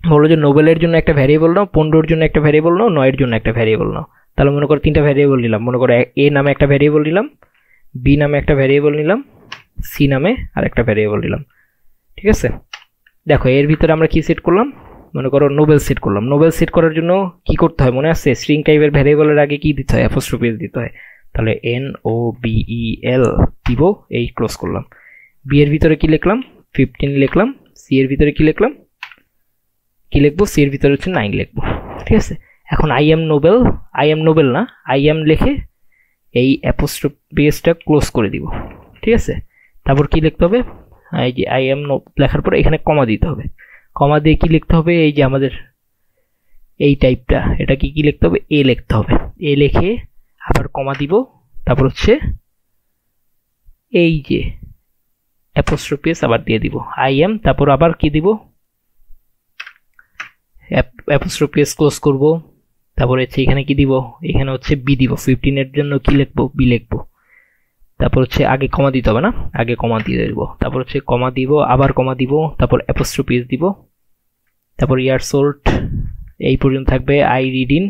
A: বলো যে নোবেলের জন্য একটা ভ্যারিয়েবল নাও, 15-এর জন্য একটা ভ্যারিয়েবল নাও, 9-এর জন্য একটা ভ্যারিয়েবল নাও। তাহলে মনে করো 3টা ভ্যারিয়েবল নিলাম, মনে করো এ নামে একটা ভ্যারিয়েবল নিলাম, বি নামে একটা ভ্যারিয়েবল নিলাম, সি নামে আর একটা ভ্যারিয়েবল নিলাম। ঠিক আছে, দেখো এর ভিতরে আমরা কি সেট করলাম, মনে করো নোবেল সেট করলাম। নোবেল সেট করার জন্য কি করতে হয় মনে আছে, স্ট্রিং টাইপের ভ্যারিয়েবলের আগে কি দিতে হয়, অ্যাপোস্ট্রফি এস দিতে হয়। তাহলে NOBEL দিব, এই ক্লোজ করলাম। বি এর ভিতরে কি লিখলাম, 15 লিখলাম। সি এর ভিতরে কি লিখলাম, কি লিখবো, সি এর ভিতরে হচ্ছে 9 লিখবো। ঠিক আছে, এখন আই এম নোবেল না, আই এম লিখে এই অ্যাপোস্ট্রফি এসটা ক্লোজ করে দিব। ঠিক আছে, তারপর কি লিখতে হবে, এই যে আই এম লেখার পরে এখানে কমা দিতে হবে। কমা দিয়ে কি লিখতে হবে, এই যে আমাদের এই টাইপটা, এটা কি লিখতে হবে, এ লিখতে হবে। এ লিখে আবার কমা দিব, তারপর হচ্ছে এই যে অ্যাপোস্ট্রফি এস আবার দিয়ে দিব, আই এম, তারপর আবার কি দিব, অ্যাপোস্ট্রফি এস ক্লোজ করব। তারপরে হচ্ছে এখানে কি দিব, এখানে হচ্ছে বি দিব, 15-এর জন্য কি লিখবো, বি লিখবো। তারপর হচ্ছে আগে কমা দিতে হবে না, আগে কমা দিয়ে দেবো, তারপর হচ্ছে কমা দিব, আবার কমা দিব, তারপর অ্যাপোস্ট্রফি এস দিব, তারপর ইয়ার্স ওল্ড এই পর্যন্ত থাকবে, আই রিড ইন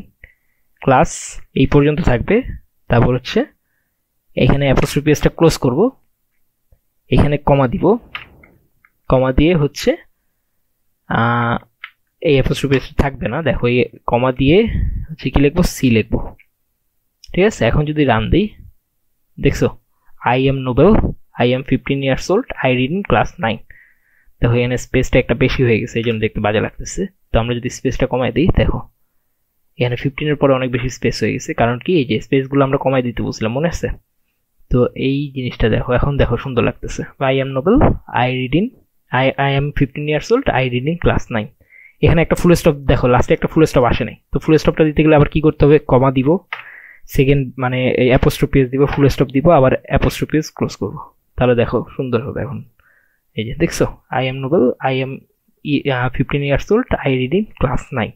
A: ক্লাস এই পর্যন্ত থাকবে। তারপর হচ্ছে এখানে অ্যাপোস্ট্রফি এসটা ক্লোজ করব, এখানে কমা দিব, কমা দিয়ে হচ্ছে এই অ্যাপোস্ট্রফি এস থাকবে না, দেখো এই কমা দিয়ে হচ্ছে কি লিখবো, সি লিখবো। ঠিক আছে, এখন যদি রান দিই, দেখছো I am Nobel, I am 15 years old, I read in class 9। দেখো এখানে স্পেসটা একটা বেশি হয়ে গেছে, এই জন্য দেখতে বাজে লাগতেছে। তো আমরা যদি স্পেসটা কমাই দিই, দেখো এখানে 15-এর পরে অনেক বেশি স্পেস হয়ে গেছে, কারণ কি এই যে স্পেসগুলো আমরা কমাই দিতে বলছিলাম, মনে আছে? তো এই জিনিসটা দেখো, এখন দেখো সুন্দর লাগতেছে। I am Nobel, I read in, I am 15 years old, I read in class 9। এখানে একটা ফুল স্টপ, দেখো লাস্টে একটা ফুল স্টপ আসে নাই। তো ফুল স্টপটা দিতে গেলে আবার কি করতে হবে, কমা দিব, সেকেন্ড মানে এই অ্যাপোস্ট্রফি এস দিব, ফুল স্টপ দিব, আবার অ্যাপোস্ট্রফি এস ক্লোজ করব। তাহলে দেখো সুন্দর হবে। এখন এই যে দেখছো, I am Nobel, I am 15 years old, I read in class 9।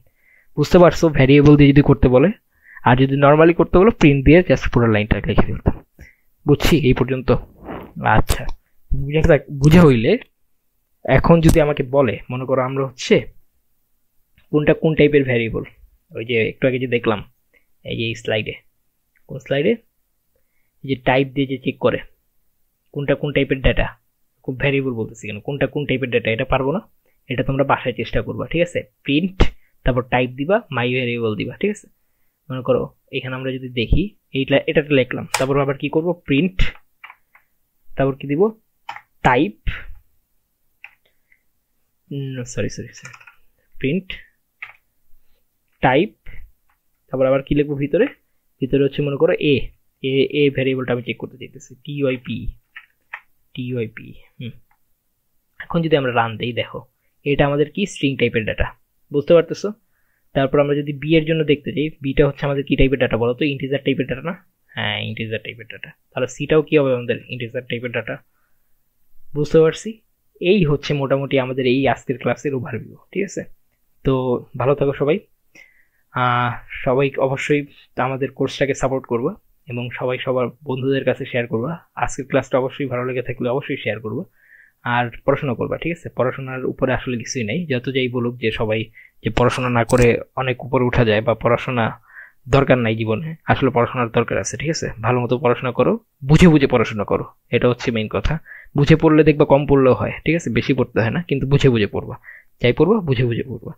A: বুঝতে পারছো, ভ্যারিয়েবল দিয়ে যদি করতে বলে, আর যদি নর্মালি করতে বলো প্রিন্ট দিয়ে জাস্ট পুরো লাইনটা লিখে ফেলতাম। বুঝছি এই পর্যন্ত? আচ্ছা, বুঝে হইলে এখন যদি আমাকে বলে, মনে করো আমরা হচ্ছে কোনটা কোন টাইপের ভ্যারিয়েবল, ওই যে একটু আগে যে দেখলাম এই যে স্লাইডে, কোন স্লাইডে, এই যে টাইপ দিয়ে যে চেক করে কোনটা কোন টাইপের ডাটা, খুব ভ্যারিয়েবল বলতেছি কেন, কোনটা কোন টাইপের ডাটা, এটা পারবো না। এটা তোমরা বাসায় চেষ্টা করবা। ঠিক আছে, প্রিন্ট, তারপর টাইপ দিবা, মাই ভ্যারিয়েবল দিবা। ঠিক আছে, মনে করো এখানে আমরা যদি দেখি এটা লিখলাম, তারপর আবার কি করব, প্রিন্ট, তারপর কি দিব, টাইপ, সরি প্রিন্ট টাইপ, তারপর আবার কি লিখবো ভিতরে, ভিতরে হচ্ছে মনে করো এ এ ভ্যারিয়েবলটা আমি চেক করতে চাইতেছি, টিওয়াইপি। এখন যদি আমরা রান দেই, দেখো এটা আমাদের কি স্ট্রিং টাইপের ডাটা, বুঝতে পারতেছো? তারপর আমরা যদি বি এর জন্য দেখতে চাই, বিটা হচ্ছে আমাদের কি টাইপের ডাটা বলো তো, ইন্টিজার টাইপের ডাটা না? হ্যাঁ, ইন্টিজার টাইপের ডাটা। তাহলে সিটাও কি হবে আমাদের, ইন্টিজার টাইপের ডাটা। বুঝতে পারছি? এই হচ্ছে মোটামুটি আমাদের এই আজকের ক্লাসের ওভারভিউ। ঠিক আছে, তো ভালো থাকো সবাই। সবাই অবশ্যই আমাদের কোর্সটাকে সাপোর্ট করবা এবং সবাই সবার বন্ধুদের কাছে শেয়ার করবা। আজকের ক্লাসটা অবশ্যই ভালো লেগে থাকলে অবশ্যই শেয়ার করবা, আর পড়াশোনা করবা। ঠিক আছে, পড়াশোনার উপরে আসলে কিছুই নেই, যত যাই বলুক যে সবাই যে পড়াশোনা না করে অনেক উপরে উঠা যায় বা পড়াশোনা দরকার নাই জীবনে, আসলে পড়াশোনার দরকার আছে। ঠিক আছে, ভালো মতো পড়াশোনা করো, বুঝে বুঝে পড়াশোনা করো, এটা হচ্ছে মেইন কথা। বুঝে পড়লে দেখবা কম পড়লেও হয়। ঠিক আছে, বেশি পড়তে হয় না, কিন্তু বুঝে বুঝে পড়বা, যাই পড়বা বুঝে বুঝে পড়বা।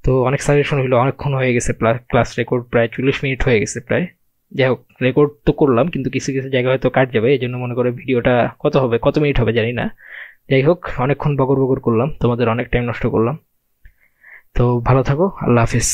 A: তো অনেক সাজেশন হলো, অনেকক্ষণ হয়ে গেছে, ক্লাস রেকর্ড প্রায় 40 মিনিট হয়ে গেছে প্রায়। যাই হোক, রেকর্ড তো করলাম, কিন্তু কিছু কিছু জায়গায় হয়তো কাট যাবে, এই জন্য মনে করে ভিডিওটা কত মিনিট হবে জানি না। যাই হোক, অনেকক্ষণ বকর বকর করলাম, তোমাদের অনেক টাইম নষ্ট করলাম। তো ভালো থাকো, আল্লাহ হাফিজ।